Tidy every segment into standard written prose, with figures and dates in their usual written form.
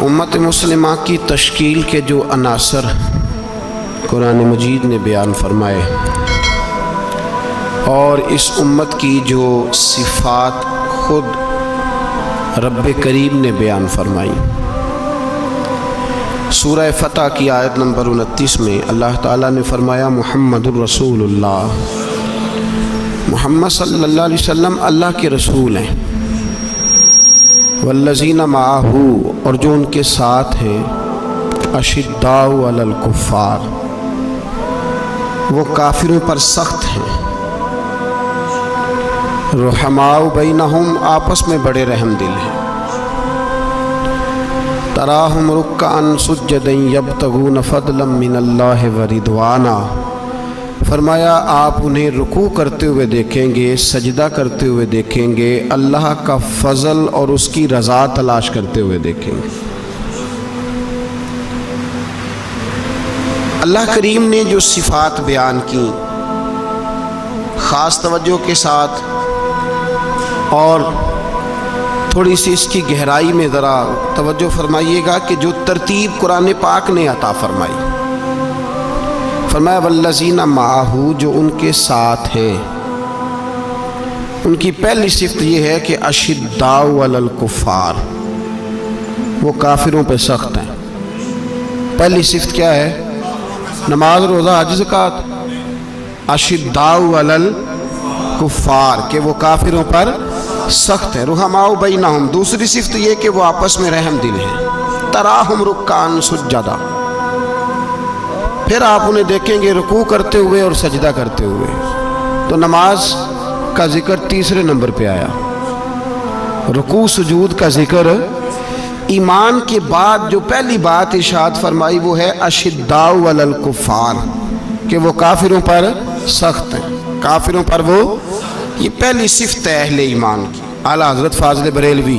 امت مسلمہ کی تشکیل کے جو عناصر قرآن مجید نے بیان فرمائے اور اس امت کی جو صفات خود رب کریم نے بیان فرمائی، سورہ فتح کی آیت نمبر 29 میں اللہ تعالیٰ نے فرمایا محمد الرسول اللہ، محمد صلی اللہ علیہ وسلم اللہ کے رسول ہیں، والذین معہ، اور جو ان کے ساتھ ہیں، اشداء علی الکفار، وہ کافروں پر سخت ہیں، رحماء بینہم، آپس میں بڑے رحم دل ہیں، تراہم رکعا سجدا یبتغون فضلا من اللہ ورضوانا، فرمایا آپ انہیں رکوع کرتے ہوئے دیکھیں گے، سجدہ کرتے ہوئے دیکھیں گے، اللہ کا فضل اور اس کی رضا تلاش کرتے ہوئے دیکھیں گے۔ اللہ کریم نے جو صفات بیان کی خاص توجہ کے ساتھ اور تھوڑی سی اس کی گہرائی میں ذرا توجہ فرمائیے گا کہ جو ترتیب قرآن پاک نے عطا فرمائی، فرمایا والذین معہ، جو ان کے ساتھ ہیں، ان کی پہلی صفت یہ ہے کہ اشداء علی الکفار، وہ کافروں پہ سخت ہیں۔ پہلی صفت کیا ہے؟ نماز، روزہ، حج، زکوٰۃ۔ اشداء علی الکفار، کہ وہ کافروں پر سخت ہے۔ رحماء بینہم، دوسری صفت یہ کہ وہ آپس میں رحم دل ہیں۔ تراہم رکعا سجدا، پھر آپ انہیں دیکھیں گے رکوع کرتے ہوئے اور سجدہ کرتے ہوئے۔ تو نماز کا ذکر تیسرے نمبر پہ آیا، رکوع سجود کا ذکر۔ ایمان کے بعد جو پہلی بات ارشاد فرمائی وہ ہے اشداء علی الکفار، کہ وہ کافروں پر سخت ہیں، کافروں پر وہ، یہ پہلی صفت ہے اہل ایمان کی۔ اعلیٰ حضرت فاضل بریلوی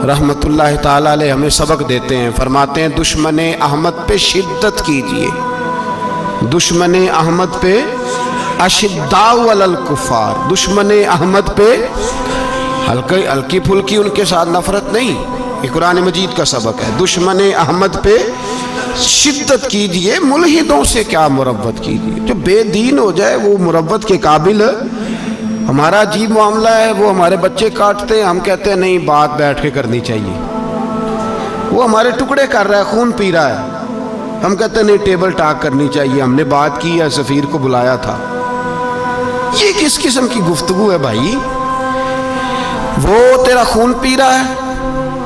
رحمۃ اللہ تعالیٰ علیہ ہمیں سبق دیتے ہیں، فرماتے ہیں دشمن احمد پہ شدت کیجئے، دشمن احمد پہ اشداء علی الکفار، دشمن احمد پہ ہلکی پھلکی ان کے ساتھ نفرت نہیں، یہ قرآن مجید کا سبق ہے۔ دشمن احمد پہ شدت کیجئے، ملحدوں سے کیا مربت کیجئے، جو بے دین ہو جائے وہ مربت کے قابل۔ ہمارا عجیب معاملہ ہے، وہ ہمارے بچے کاٹتے ہیں، ہم کہتے ہیں نہیں بات بیٹھ کے کرنی چاہیے، وہ ہمارے ٹکڑے کر رہا ہے، خون پی رہا ہے، ہم کہتے ہیں نہیں ٹیبل ٹاک کرنی چاہیے، ہم نے بات کی ہے، سفیر کو بلایا تھا۔ یہ کس قسم کی گفتگو ہے بھائی؟ وہ تیرا خون پی رہا ہے،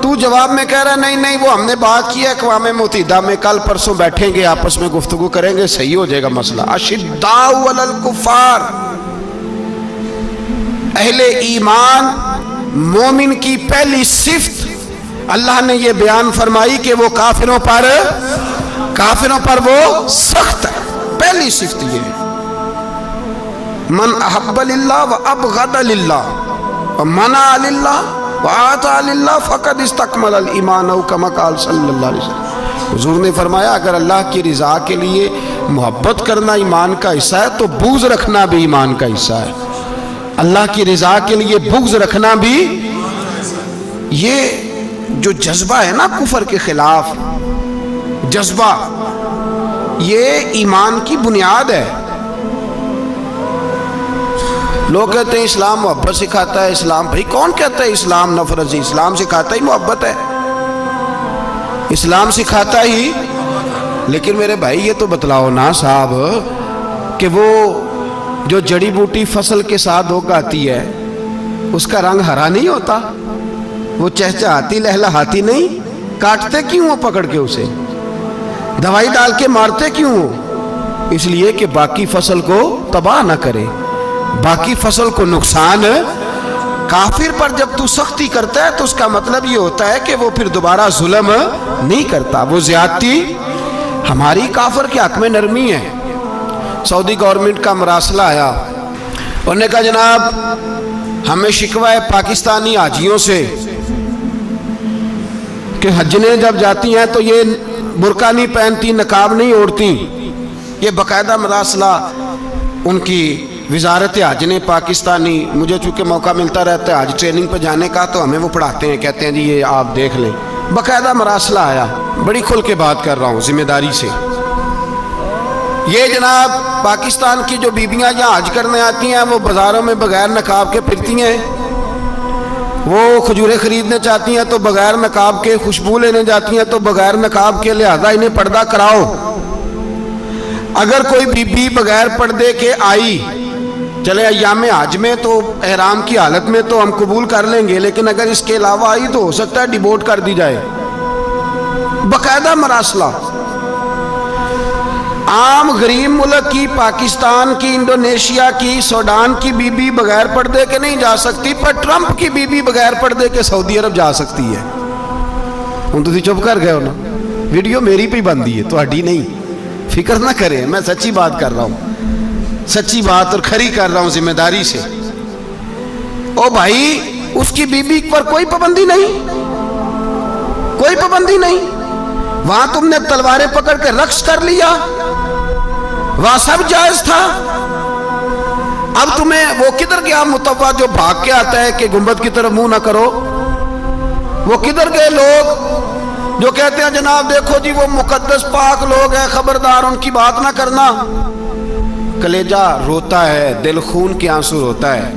تو جواب میں کہہ رہا ہے نہیں نہیں وہ ہم نے بات کی ہے اقوام متحدہ میں، کل پرسوں بیٹھیں گے آپس میں گفتگو کریں گے، صحیح ہو جائے گا مسئلہ۔ اشداء علی الکفار، اہل ایمان مومن کی پہلی صفت اللہ نے یہ بیان فرمائی کہ وہ کافروں پر وہ سخت ہے۔ پہلی صفت یہ ہے من احب للہ و ابغض للہ و منع للہ و اعطى للہ فقد استکمل الایمان، او کما قال صلی اللہ علیہ وسلم۔ حضور نے فرمایا اگر اللہ کی رضا کے لیے محبت کرنا ایمان کا حصہ ہے تو بغض رکھنا بھی ایمان کا حصہ ہے۔ اللہ کی رضا کے لیے بغض رکھنا بھی، یہ جو جذبہ ہے نا کفر کے خلاف، جذبہ یہ ایمان کی بنیاد ہے۔ لوگ کہتے ہیں اسلام محبت سکھاتا ہے، اسلام، بھائی کون کہتا ہے اسلام نفرت سے؟ اسلام سکھاتا ہی محبت ہے، اسلام سکھاتا ہی۔ لیکن میرے بھائی یہ تو بتلاؤ نا صاحب کہ وہ جو جڑی بوٹی فصل کے ساتھ اگاتی ہے اس کا رنگ ہرا نہیں ہوتا، وہ چہچہاتی لہلہاتی نہیں، کاٹتے کیوں ہو پکڑ کے اسے، دوائی ڈال کے مارتے کیوں ہو؟ اس لیے کہ باقی فصل کو تباہ نہ کرے، باقی فصل کو نقصان۔ کافر پر جب تو سختی کرتا ہے تو اس کا مطلب یہ ہوتا ہے کہ وہ پھر دوبارہ ظلم نہیں کرتا، وہ زیادتی۔ ہماری کافر کے حق میں نرمی ہے۔ سعودی گورنمنٹ کا مراسلہ آیا، انہوں نے کہا جناب ہمیں شکوہ ہے پاکستانی حاجیوں سے کہ حجنے جب جاتی ہیں تو یہ برقع نہیں پہنتی، نقاب نہیں اوڑھتی۔ یہ باقاعدہ مراسلہ ان کی وزارت حج نے پاکستانی، مجھے چونکہ موقع ملتا رہتا ہے حج ٹریننگ پہ جانے کا تو ہمیں وہ پڑھاتے ہیں، کہتے ہیں جی یہ آپ دیکھ لیں बाकायदा मरासला आया, बड़ी खुल के बात कर रहा हूँ जिम्मेदारी से। ये जनाब पाकिस्तान की जो बीबियाँ यहाँ हज करने आती हैं वो बाज़ारों में बगैर नकाब के फिरती हैं, वो खजूरें ख़रीदने चाहती हैं तो बगैर नकाब के, खुशबू लेने जाती हैं तो बगैर नकाब के, लिहाजा इन्हें पर्दा कराओ। अगर कोई बीबी बगैर पर्दे के आई, चले अय्याम हज में तो एहराम की हालत में तो हम कबूल कर लेंगे, लेकिन अगर इसके अलावा आई तो हो सकता है डिबोट कर दी जाए। बाकायदा मरासला। आम गरीब मुल्क की, पाकिस्तान की, इंडोनेशिया की, सूडान की बीबी बगैर पर्दे के नहीं जा सकती, पर ट्रंप की बीबी बगैर पर्दे के सऊदी अरब जा सकती है। हम तुम चुप कर गए हो ना, वीडियो मेरी पे बनती है, तुहाडी नहीं, फिक्र ना करें, मैं सच्ची बात कर रहा हूँ, सच्ची बात और खरी कर रहा हूँ जिम्मेदारी से। ओ भाई, उसकी बीबी पर कोई पाबंदी नहीं, कोई पाबंदी नहीं। वहां तुमने तलवारें पकड़ के रक्स कर लिया, वहां सब जायज था। अब तुम्हें वो किधर गया मुतव्वा जो भाग के आता है कि गुंबद की तरफ मुंह ना करो? वो किधर गए लोग जो कहते हैं जनाब देखो जी वो मुकद्दस पाक लोग हैं, खबरदार उनकी बात ना करना? कलेजा रोता है, दिल खून के आंसू रोता है।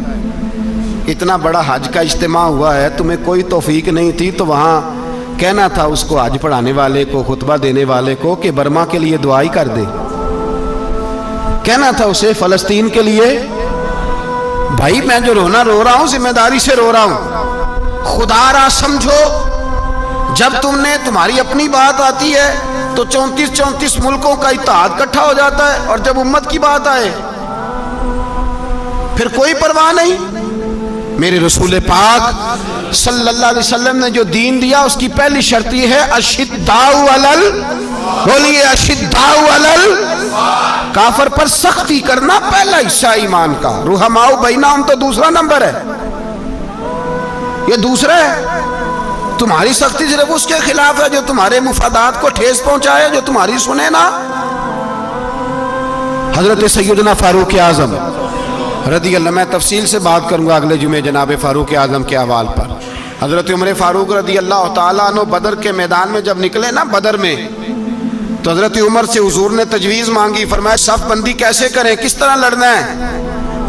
इतना बड़ा हज का इज्तिमा हुआ है, तुम्हें कोई तौफीक नहीं थी तो वहां कहना था उसको, हज पढ़ाने वाले को, खुतबा देने वाले को, कि बर्मा के लिए दुआ ही कर दे। कहना था उसे फलस्तीन के लिए। भाई मैं जो रोना रो रहा हूं जिम्मेदारी से रो रहा हूं। खुदारा समझो, जब तुमने तुम्हारी अपनी बात आती है तो 34 मुल्कों का इत्तेहाद इकट्ठा हो जाता है, और जब उम्मत की बात आए फिर कोई परवाह नहीं। मेरे रसूल पाक सल्लल्लाहु अलैहि वसल्लम ने जो दीन दिया उसकी पहली शर्त यह है अशिद्दाउ अलल, बोलिए अशिद्दाउ अलल, काफर पर सख्ती करना पहला हिस्सा ईमान का। रुहमाउ बैनाहुम तो दूसरा नंबर है, ये दूसरा है। तुम्हारी सख्ती सिर्फ उसके खिलाफ है जो तुम्हारे मुफादात को ठेस पहुंचाए, जो तुम्हारी सुने ना। हजरत सैयदना फारूक आजम रदी अल्लाह, मैं तफसील से बात करूंगा अगले जुमे जनाब फारूक आजम के हवाल पर। हजरत उमर फारूक रदी अल्लाह तआला अन्हु बदर के मैदान में जब निकले ना, बदर में, तो हजरत उमर से हुजूर ने तजवीज़ मांगी, फरमाया सफ बंदी कैसे करें, किस तरह लड़ना है?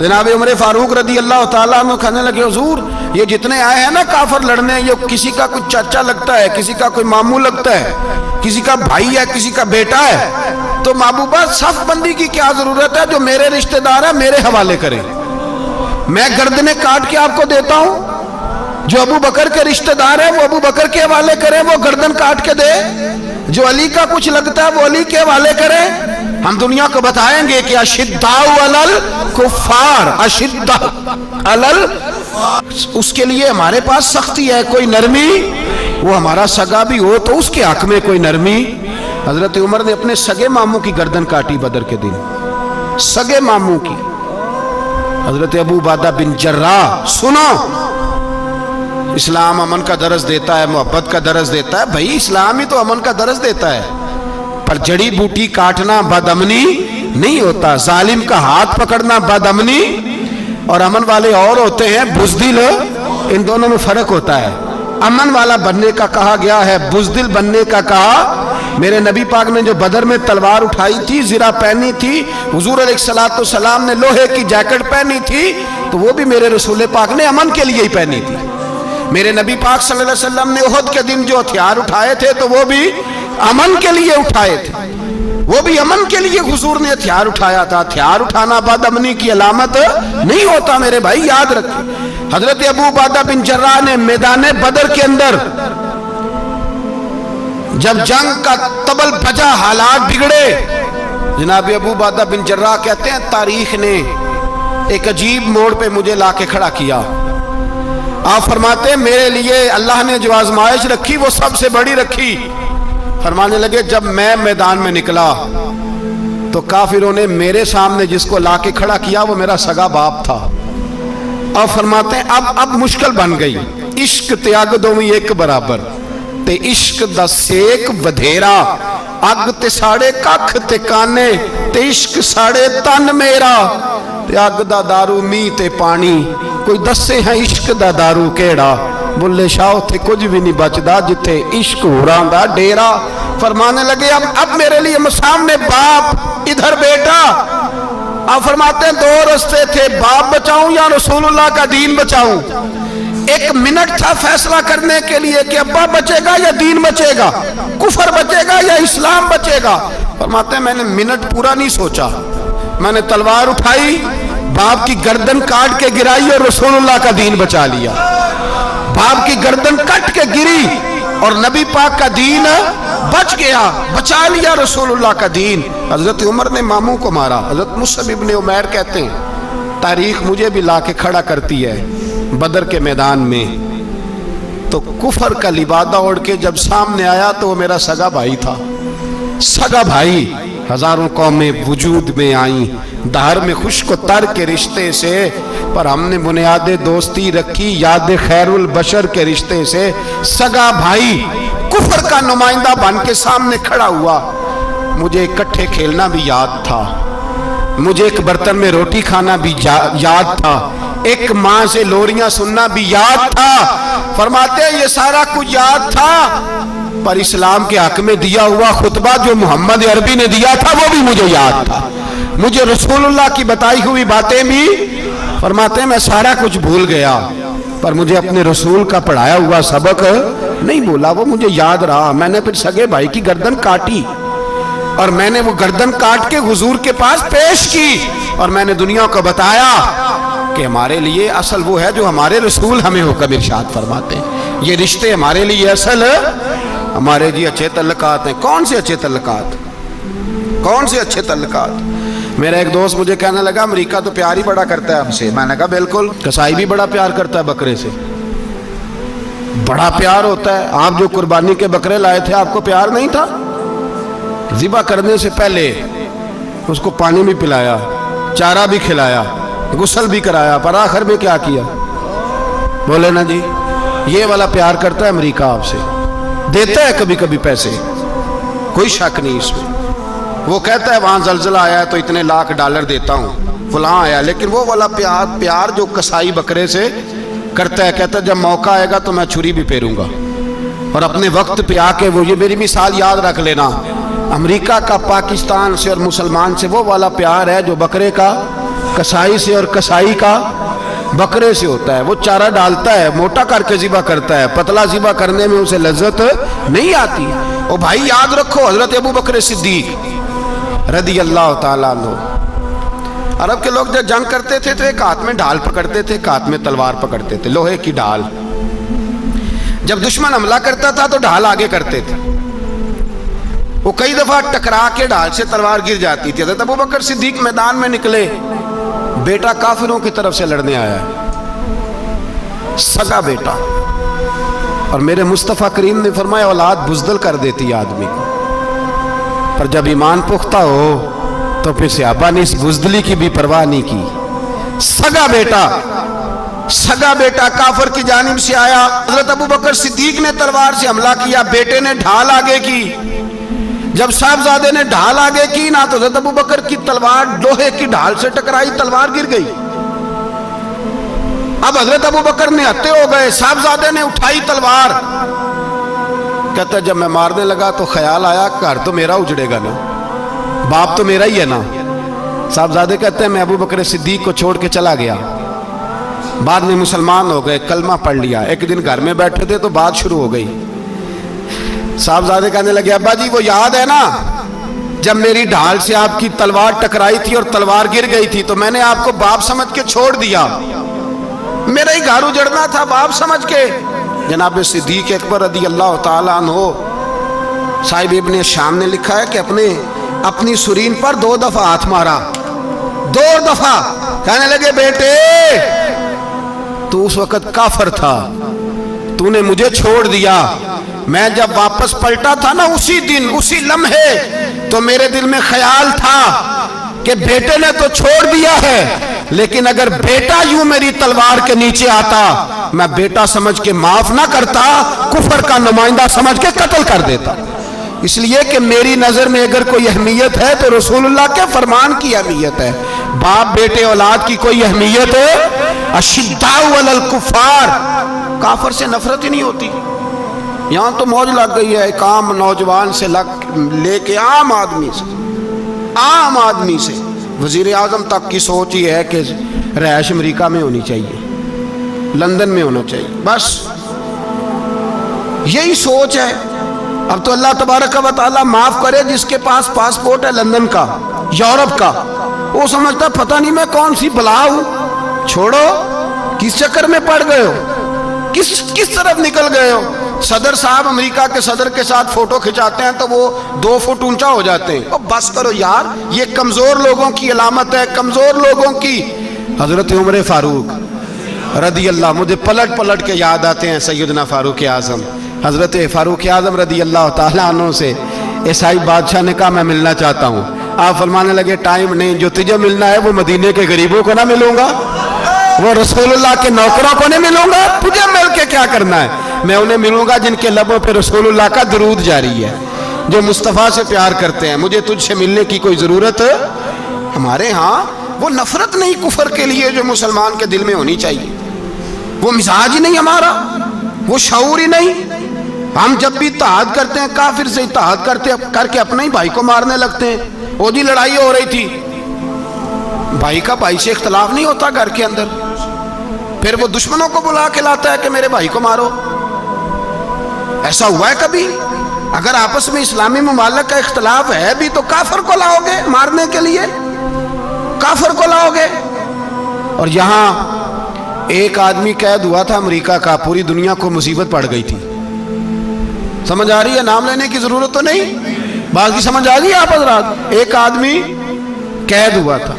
जनाब उमर फारूक रदी अल्लाह तआला अन्हु कहने लगे हुजूर ये जितने आए हैं ना काफिर लड़ने, ये किसी का कुछ चाचा लगता है, किसी का कोई मामू लगता है, किसी का भाई है, किसी का बेटा है, तो महबूबा सफ बंदी की क्या जरूरत है? जो मेरे रिश्तेदार है मेरे हवाले करें, मैं गर्दनें काट के आपको देता हूं। जो अबू बकर के रिश्तेदार है वो अबू बकर के हवाले करें, वो गर्दन काट के दे। जो अली का कुछ लगता है वो अली के हवाले करें। हम दुनिया को बताएंगे कि अशिद्दाउ अलल कुफ्फार, अशिद्दा अलल, उसके लिए हमारे पास सख्ती है, कोई नरमी। वो हमारा सगा भी हो तो उसके हक में कोई नरमी। हजरत उमर ने अपने सगे मामू की गर्दन काटी बदर के दिन, सगे मामू की। हजरत अबू उबादा बिन जर्राह, सुनो, इस्लाम अमन का दरस देता है, मोहब्बत का दरस देता है। भाई इस्लाम ही तो अमन का दरस देता है, पर जड़ी बूटी काटना बदअमनी नहीं होता, जालिम का हाथ पकड़ना बदअमनी, और अमन वाले और होते हैं बुज़दिल, इन दोनों में फर्क होता है। अमन वाला बनने का कहा गया है, बुज़दिल बनने का कहा। मेरे नबी पाक ने जो बदर में तलवार उठाई थी, ज़िरा पहनी थी, हुजूर अलैहिस्सलातु वस्सलाम ने लोहे की जैकेट पहनी थी, तो वो भी मेरे रसूल पाक ने अमन के लिए ही पहनी थी। मेरे नबी पाक सल्लल्लाहु अलैहि वसल्लम ने उहद के दिन जो हथियार उठाए थे तो वो भी अमन के लिए उठाए थे, वो भी अमन के लिए हुजूर ने हथियार उठाया था। हथियार उठाना बदअमनी की अलामत नहीं होता मेरे भाई, याद रखें। हजरत अबू उबादा बिन जर्राह ने मैदान बदर के अंदर जब जंग का तबल बजा, हालात बिगड़े, जनाब अबू उबादा बिन जर्राह कहते हैं तारीख ने एक अजीब मोड़ पे मुझे लाके खड़ा किया। आप फरमाते मेरे लिए अल्लाह ने जो आजमाइश रखी वो सबसे बड़ी रखी। फरमाने लगे जब मैं मैदान में निकला तो काफिरों ने मेरे सामने जिसको लाके खड़ा किया वो मेरा सगा बाप था। और फरमाते हैं अब मुश्किल बन गई, इश्क त्याग दोवी एक बराबर, ते इश्क दा सेक वधेरा, अग ते साड़े कख ते काने, ते इश्क साड़े तन मेरा, ते अग दा दारू मीह ते पानी, कोई दसे है इश्क दा दारू केड़ा, बुल्ले शाह थे कुछ भी नहीं बचदा जिथे इश्क होरां दा डेरा। फरमाने लगे अब मेरे लिए सामने बाप इधर बेटा। आप फरमाते हैं दो रास्ते थे, बाप बचाऊं या रसूलुल्लाह का दीन बचाऊं। एक मिनट था फैसला करने के लिए कि अब्बा बचेगा या दीन बचेगा, कुफर बचेगा या इस्लाम बचेगा। फरमाते हैं मैंने मिनट पूरा नहीं सोचा, मैंने तलवार उठाई, बाप की गर्दन काट के गिराई और रसूलुल्लाह का दीन बचा लिया। बाप की गर्दन कट के गिरी और नबी पाक का दीन बच गया, बचा लिया रसूलुल्लाह का दीन। हजरत उमर ने मामू को मारा। हजरत मुसअब इब्न उमैर कहते हैं तारीख मुझे भी लाके खड़ा करती है बदर के मैदान में। तो कुफर का लिबादा ओढ़ के जब सामने आया तो वो मेरा सगा भाई था, सगा भाई। हजारों कौमें वजूद में आई दहर में खुश्क तर के रिश्ते से, पर हमने बुनियादे दोस्ती रखी याद खैरुल बशर के रिश्ते से। सगा भाई कुफर का नुमाइंदा बन के सामने खड़ा हुआ। मुझे इकट्ठे खेलना भी याद था, मुझे एक बर्तन में रोटी खाना भी याद था, एक माँ से लोरियां सुनना भी याद था। फरमाते हैं ये सारा कुछ याद था, पर इस्लाम के हक में दिया हुआ खुतबा जो मोहम्मद अरबी ने दिया था वो भी मुझे याद था। मुझे रसूलुल्लाह की बताई हुई बातें भी, फरमाते हैं मैं सारा कुछ भूल गया, पर मुझे अपने रसूल का पढ़ाया हुआ सबक नहीं भूला, वो मुझे याद रहा। मैंने फिर सगे भाई की गर्दन काटी और मैंने वो गर्दन काट के हुजूर के पास पेश की और मैंने दुनिया को बताया कि हमारे लिए असल वो है जो हमारे रसूल हमें हुक्म इरशाद फरमाते हैं। ये रिश्ते हमारे लिए असल हमारे जी अच्छे तल्लुकात हैं। कौन से अच्छे तल्लुकात, कौन से अच्छे तल्लुकात? मेरा एक दोस्त मुझे कहने लगा अमेरिका तो प्यार ही बड़ा करता है हमसे। मैंने कहा बिल्कुल, कसाई भी बड़ा प्यार करता है बकरे से, बड़ा प्यार होता है। आप जो कुर्बानी के बकरे लाए थे आपको प्यार नहीं था? ज़िबा करने से पहले उसको पानी भी पिलाया, चारा भी खिलाया, गुस्ल भी कराया, पर आखिर में क्या किया? बोले ना जी, ये वाला प्यार करता है अमेरिका आपसे, देता है कभी कभी पैसे, कोई शक नहीं इसमें। वो कहता है वहां जलजला आया है तो इतने लाख डॉलर देता हूं, फलां आया, लेकिन वो वाला प्यार जो कसाई बकरे से करता है, कहता है जब मौका आएगा तो मैं छुरी भी फेरूंगा और अपने वक्त पे आके वो, ये मेरी मिसाल याद रख लेना, अमेरिका का पाकिस्तान से और मुसलमान से वो वाला प्यार है जो बकरे का कसाई से और कसाई का बकरे से होता है। वो चारा डालता है, मोटा करके ज़िबा करता है, पतला ज़िबा करने में उसे लज्जत नहीं आती। ओ भाई याद रखो, हजरत अबू बकर सिद्दीक रदी अल्लाह ताला अन्हु, अरब के लोग जब जंग करते थे तो एक हाथ में ढाल पकड़ते थे, एक हाथ में तलवार पकड़ते थे, लोहे की ढाल। जब दुश्मन हमला करता था तो ढाल आगे करते थे, वो कई दफा टकरा के ढाल से तलवार गिर जाती थी। हज़रत अबू बकर सिद्दीक मैदान में निकले, बेटा काफिरों की तरफ से लड़ने आया है, सगा बेटा, और मेरे मुस्तफ़ा करीम ने फरमाया औलाद बुज़दिल कर देती है आदमी को, पर जब ईमान पुख्ता हो तो फिर सहाबा ने इस बुज़दिली की भी परवाह नहीं की। सगा बेटा काफिर की जानिब से आया, हज़रत अबू बकर सिद्दीक ने तलवार से हमला किया, बेटे ने ढाल आगे की। जब साहबजादे ने ढाल आगे की ना तो हज़रत अबू बकर की तलवार लोहे की ढाल से टकराई, तलवार गिर गई। अब हज़रत अबू बकर ने हत्ते हो गए, साहबजादे ने उठाई तलवार, कहता जब मैं मारने लगा तो ख्याल आया घर तो मेरा उजड़ेगा ना, बाप तो मेरा ही है ना। साहबजादे कहते हैं मैं अबू बकर सिद्दीक को छोड़ के चला गया, बाद में मुसलमान हो गए, कलमा पढ़ लिया। एक दिन घर में बैठे थे तो बात शुरू हो गई, साहबजादे कहने लगे अब्बा जी वो याद है ना जब मेरी ढाल से आपकी तलवार टकराई थी और तलवार गिर गई थी तो मैंने आपको बाप समझ के छोड़ दिया, मेरा ही घर उजड़ना था बाप समझ के। जनाब सिद्दीक अकबर रदी अल्लाह ताला अन्हु साहिब इब्ने शाम ने लिखा है कि अपनी सुरीन पर 2 दफा हाथ मारा, 2 दफा, कहने लगे बेटे तू उस वक्त काफर था, तूने मुझे छोड़ दिया, मैं जब वापस पलटा था ना उसी दिन उसी लम्हे तो मेरे दिल में ख्याल था कि बेटे ने तो छोड़ दिया है, लेकिन अगर बेटा यूं मेरी तलवार के नीचे आता मैं बेटा समझ के माफ ना करता, कुफर का नुमाइंदा समझ के कत्ल कर देता। इसलिए कि मेरी नजर में अगर कोई अहमियत है तो रसूलुल्लाह के फरमान की अहमियत है, बाप बेटे औलाद की कोई अहमियत है। अशिद्दाउ अलल कुफार, काफर से नफरत ही नहीं होती। यहाँ तो मौज लग गई है एक आम नौजवान से लेके आम आदमी से वजीर आजम तक की सोच ही है कि रहायश अमेरिका में होनी चाहिए, लंदन में होना चाहिए, बस यही सोच है। अब तो अल्लाह तबारक व तआला माफ करे जिसके पास पासपोर्ट है लंदन का, यूरोप का, वो समझता पता नहीं मैं कौन सी बला हूं। छोड़ो, किस चक्कर में पड़ गए हो, किस तरफ निकल गए हो। सदर साहब अमेरिका के सदर के साथ फोटो खिंचाते हैं तो वो 2 फुट ऊंचा हो जाते हैं। अब बस करो यार, ये कमजोर लोगों की अलामत है, कमजोर लोगों की। हजरत उमर फारूक रदी अल्लाह, मुझे पलट पलट के याद आते हैं सैयदना फारूक आजम। हजरत फारूक आजम रदी अल्लाह तआला अन्हु से ईसाई बादशाह ने कहा मैं मिलना चाहता हूँ। आप फरमाने लगे टाइम नहीं, जो तुझे मिलना है वो मदीने के गरीबों को ना मिलूंगा, वो रसूलुल्लाह के नौकरों को नहीं मिलूंगा, तुझे मिल के क्या करना है। मैं उन्हें मिलूंगा जिनके लबों पे रसूलुल्लाह का दरूद जारी है, जो मुस्तफ़ा से प्यार करते हैं। मुझे तुझसे मिलने की कोई ज़रूरत हमारे यहाँ वो नफरत नहीं कुफर के लिए जो मुसलमान के दिल में होनी चाहिए, वो मिजाज ही नहीं हमारा, वो शऊर ही नहीं। हम जब भी इत्तेहाद करते हैं काफिर से इत्तेहाद करके अपने ही भाई को मारने लगते हैं। वो जी लड़ाई हो रही थी, भाई का भाई से इख्तलाफ नहीं होता घर के अंदर, फिर वो दुश्मनों को बुला के लाता है कि मेरे भाई को मारो। ऐसा हुआ है कभी? अगर आपस में इस्लामी मुमालिक का इख्तलाफ है भी तो काफिर को लाओगे मारने के लिए, काफिर को लाओगे। और यहाँ एक आदमी कैद हुआ था अमेरिका का, पूरी दुनिया को मुसीबत पड़ गई थी। समझ आ रही है? नाम लेने की जरूरत तो नहीं, बात की समझ आ रही है आप हज़रात? एक आदमी कैद हुआ था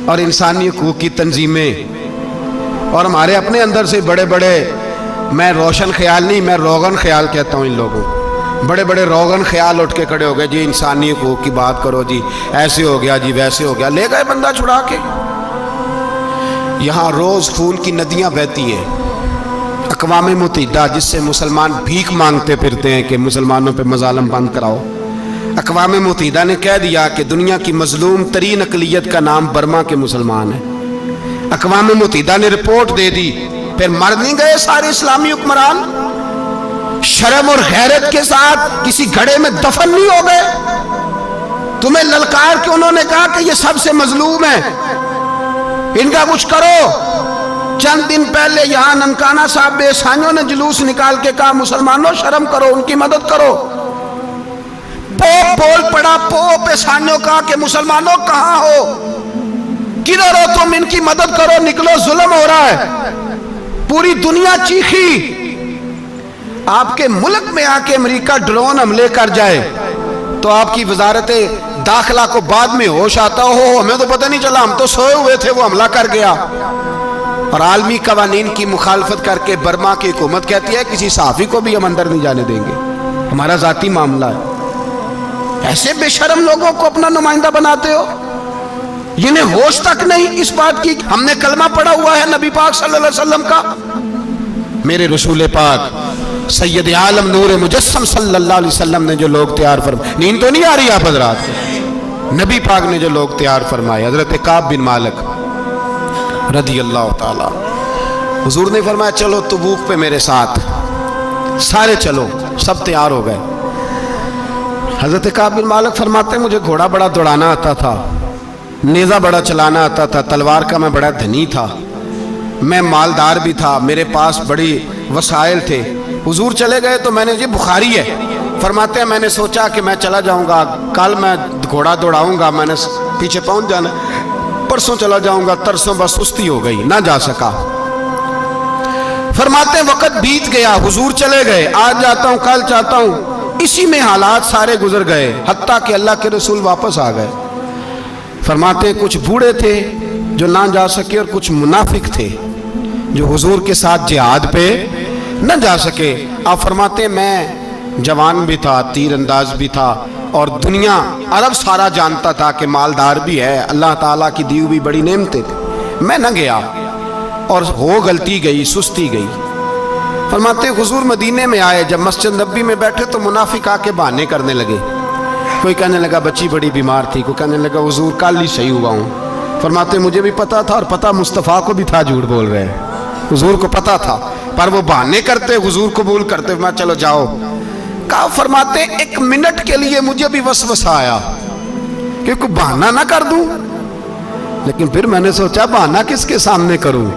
और इंसानी हकूक़ की तंजीमें और हमारे अपने अंदर से बड़े बड़े, मैं रोशन ख्याल नहीं, मैं रोगन ख्याल कहता हूँ इन लोगों, बड़े बड़े रोगन ख्याल उठ के खड़े हो गए जी, इंसानी हकूक़ की बात करो जी, ऐसे हो गया जी, वैसे हो गया। ले गए बंदा छुड़ा के। यहाँ रोज़ खून की नदियाँ बहती हैं। अक़वाम मुत्तहिदा जिससे मुसलमान भीख मांगते फिरते हैं कि मुसलमानों पे मज़ालम बंद कराओ, अक़वाम मुत्तहिदा ने कह दिया कि दुनिया की मजलूम तरीन अक़लियत का नाम बर्मा के मुसलमान है। अक़वाम मुत्तहिदा ने रिपोर्ट दे दी, फिर मर नहीं गए सारे इस्लामी हुक्मरान? शर्म और गैरत के साथ किसी घड़े में दफन नहीं हो गए? तुम्हें ललकार के उन्होंने कहा कि ये सबसे मजलूम है, इनका कुछ करो। चंद दिन पहले यहाँ ननकाना साहब बेसानियों ने जुलूस निकाल के कहा मुसलमानों शर्म करो, उनकी मदद करो। पोप बोल पड़ा, पोप बेसानियों का कि मुसलमानों कहाँ हो, किधर हो तुम, इनकी मदद करो, निकलो, जुल्म हो रहा है। पूरी दुनिया चीखी। आपके मुल्क में आके अमेरिका ड्रोन हमले कर जाए तो आपकी वजारत दाखिला को बाद में होश आता हो, हमें तो पता नहीं चला, हम तो सोए हुए थे, वो हमला कर गया। और आलमी कवानीन की मुखालफत करके बर्मा की हुकूमत कहती है किसी सहाफ़ी को भी हम अंदर नहीं जाने देंगे, हमारा ज़ाती मामला है। ऐसे बेशर्म लोगों को अपना नुमाइंदा बनाते हो, जिन्हें होश तक नहीं इस बात की। हमने कलमा पढ़ा हुआ है नबी पाक सल्लल्लाहु अलैहि वसल्लम का, मेरे रसूल पाक सैयद आलम नूर मुजस्सम सल्लल्लाहु अलैहि वसल्लम ने जो लोग तैयार फरमाए, नींद तो नहीं आ रही आप हज़रात? नबी पाक ने जो लोग तैयार फरमाए, हज़रत काब बिन मालिक रदी अल्लाह ताला, हुजूर ने फरमाया चलो तबूक पे मेरे साथ, सारे चलो, सब तैयार हो गए। हज़रत काब बिन मालिक फरमाते मुझे घोड़ा बड़ा दौड़ाना आता था, नेज़ा बड़ा चलाना आता था, तलवार का मैं बड़ा धनी था, मैं मालदार भी था, मेरे पास बड़ी वसाइल थे। हुजूर चले गए तो मैंने, जी बुखारी है, फरमाते हैं मैंने सोचा कि मैं चला जाऊंगा, कल मैं घोड़ा दौड़ाऊंगा, मैंने पीछे पहुंच जाना, परसों चला जाऊंगा, तरसों बस सुस्ती हो गई, ना जा सका। फरमाते वक्त बीत गया, हुजूर चले गए, आज जाता हूं, कल चाहता हूं, इसी में हालात सारे गुजर गए, हत्ता कि अल्लाह के रसूल वापस आ गए। फरमाते कुछ बूढ़े थे जो ना जा सके और कुछ मुनाफिक थे जो हुजूर के साथ जिहाद पे न जा सके। आप फरमाते मैं जवान भी था, तीर अंदाज भी था, और दुनिया अरब सारा जानता था कि मालदार भी है, अल्लाह ताला की दी हुई बड़ी नेमतें थी। मैं न गया और हो गलती गई, सुस्ती गई। फरमाते हुजूर मदीने में आए, जब मस्जिद नबी में बैठे तो मुनाफिक आके बहाने करने लगे। कोई कहने लगा बच्ची बड़ी बीमार थी, कोई कहने लगा हुजूर कल ही सही हुआ हूँ। फरमाते मुझे भी पता था और पता मुस्तफ़ा को भी था झूठ बोल रहे हैं। हुजूर को पता था, पर वो बहाने करते, हुजूर कबूल करते, मैं चलो जाओ। कहा फरमाते 1 मिनट के लिए मुझे भी वसवसा आया कि कोई बहाना ना कर दूं, लेकिन फिर मैंने सोचा बहाना किसके सामने करूं,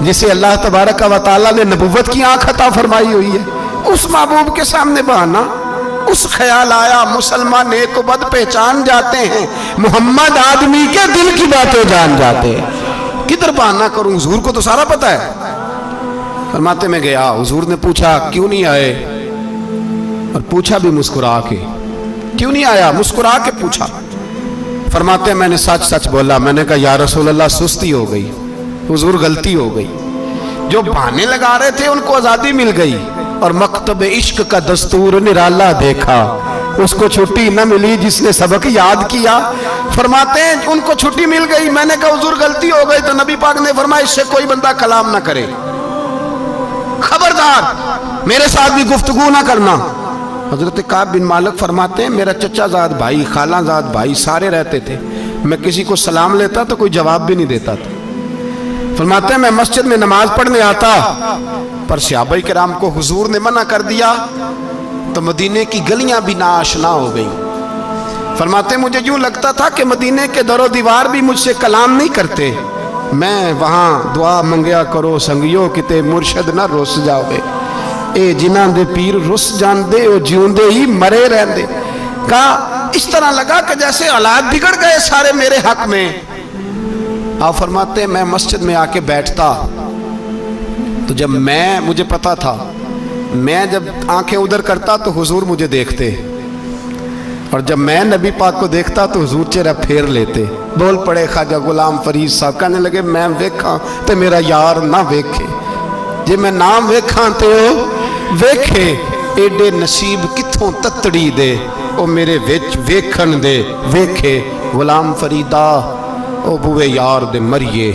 जिसे अल्लाह तबारक व तआला ने नबुव्वत की आंख अता फरमाई हुई है, उस महबूब के सामने बहाना। उस ख्याल आया मुसलमान नेक को बद पहचान जाते हैं, मोहम्मद आदमी के दिल की बातें जान जाते हैं, किधर बहाना करूं, हुजूर को तो सारा पता है। फरमाते में गया, हुजूर ने पूछा क्यों नहीं आए, और पूछा भी मुस्कुरा के, क्यों नहीं आया, मुस्कुरा के पूछा। फरमाते मैंने सच सच बोला, मैंने कहा या रसूल अल्लाह सुस्ती हो गई, हुजूर गलती हो गई, जो बहाने लगा रहे थे उनको आजादी मिल गई, और मकतब इश्क का दस्तूर निराला देखा, उसको छुट्टी न मिली जिसने सबक याद किया। फरमाते हैं उनको छुट्टी मिल गई, मैंने कहा हुजूर गलती हो गई, तो नबी पाक ने फरमाया इससे कोई बंदा कलाम ना करे, खबरदार मेरे साथ भी गुफ्तगू ना करना। हजरत काब बिन मालिक फरमाते हैं मेरा चचाजाद भाई, खालाजाद भाई सारे रहते थे, मैं किसी को सलाम लेता तो कोई जवाब भी नहीं देता था। फरमाते हैं मैं मस्जिद में नमाज पढ़ने आता, पर सहाबा किराम को हुजूर ने मना कर दिया, तो मदीने की गलियां भी नाआशना हो गई। फरमाते मुझे यूं लगता था कि मदीने के दरो दीवार भी मुझसे कलाम नहीं करते, मैं वहां दुआ मंगया करो संगियो किते मुर्शद ना रुस जावे, ए जिन्हां दे पीर रुस जांदे ओ जिउंदे ही मरे रहंदे। कहा इस तरह लगा कि जैसे हालात बिगड़ गए सारे मेरे हक में। आप फरमाते मैं मस्जिद में आके बैठता, तो जब मुझे पता था, मैं जब आंखें उधर करता तो हुजूर मुझे देखते, और जब मैं नबी पाक को देखता तो हुजूर चेहरा फेर लेते। बोल पड़े ख्वाजा गुलाम फरीद साहब, कहने लगे मैं वेखा तो मेरा यार ना वेखे, जे मैं ना वेखा तो वेखे, एडे नसीब किथों ततड़ी दे ओ मेरे विच वेखन दे वेखे। गुलाम फरीदा ओ बुए यार दे मरिए,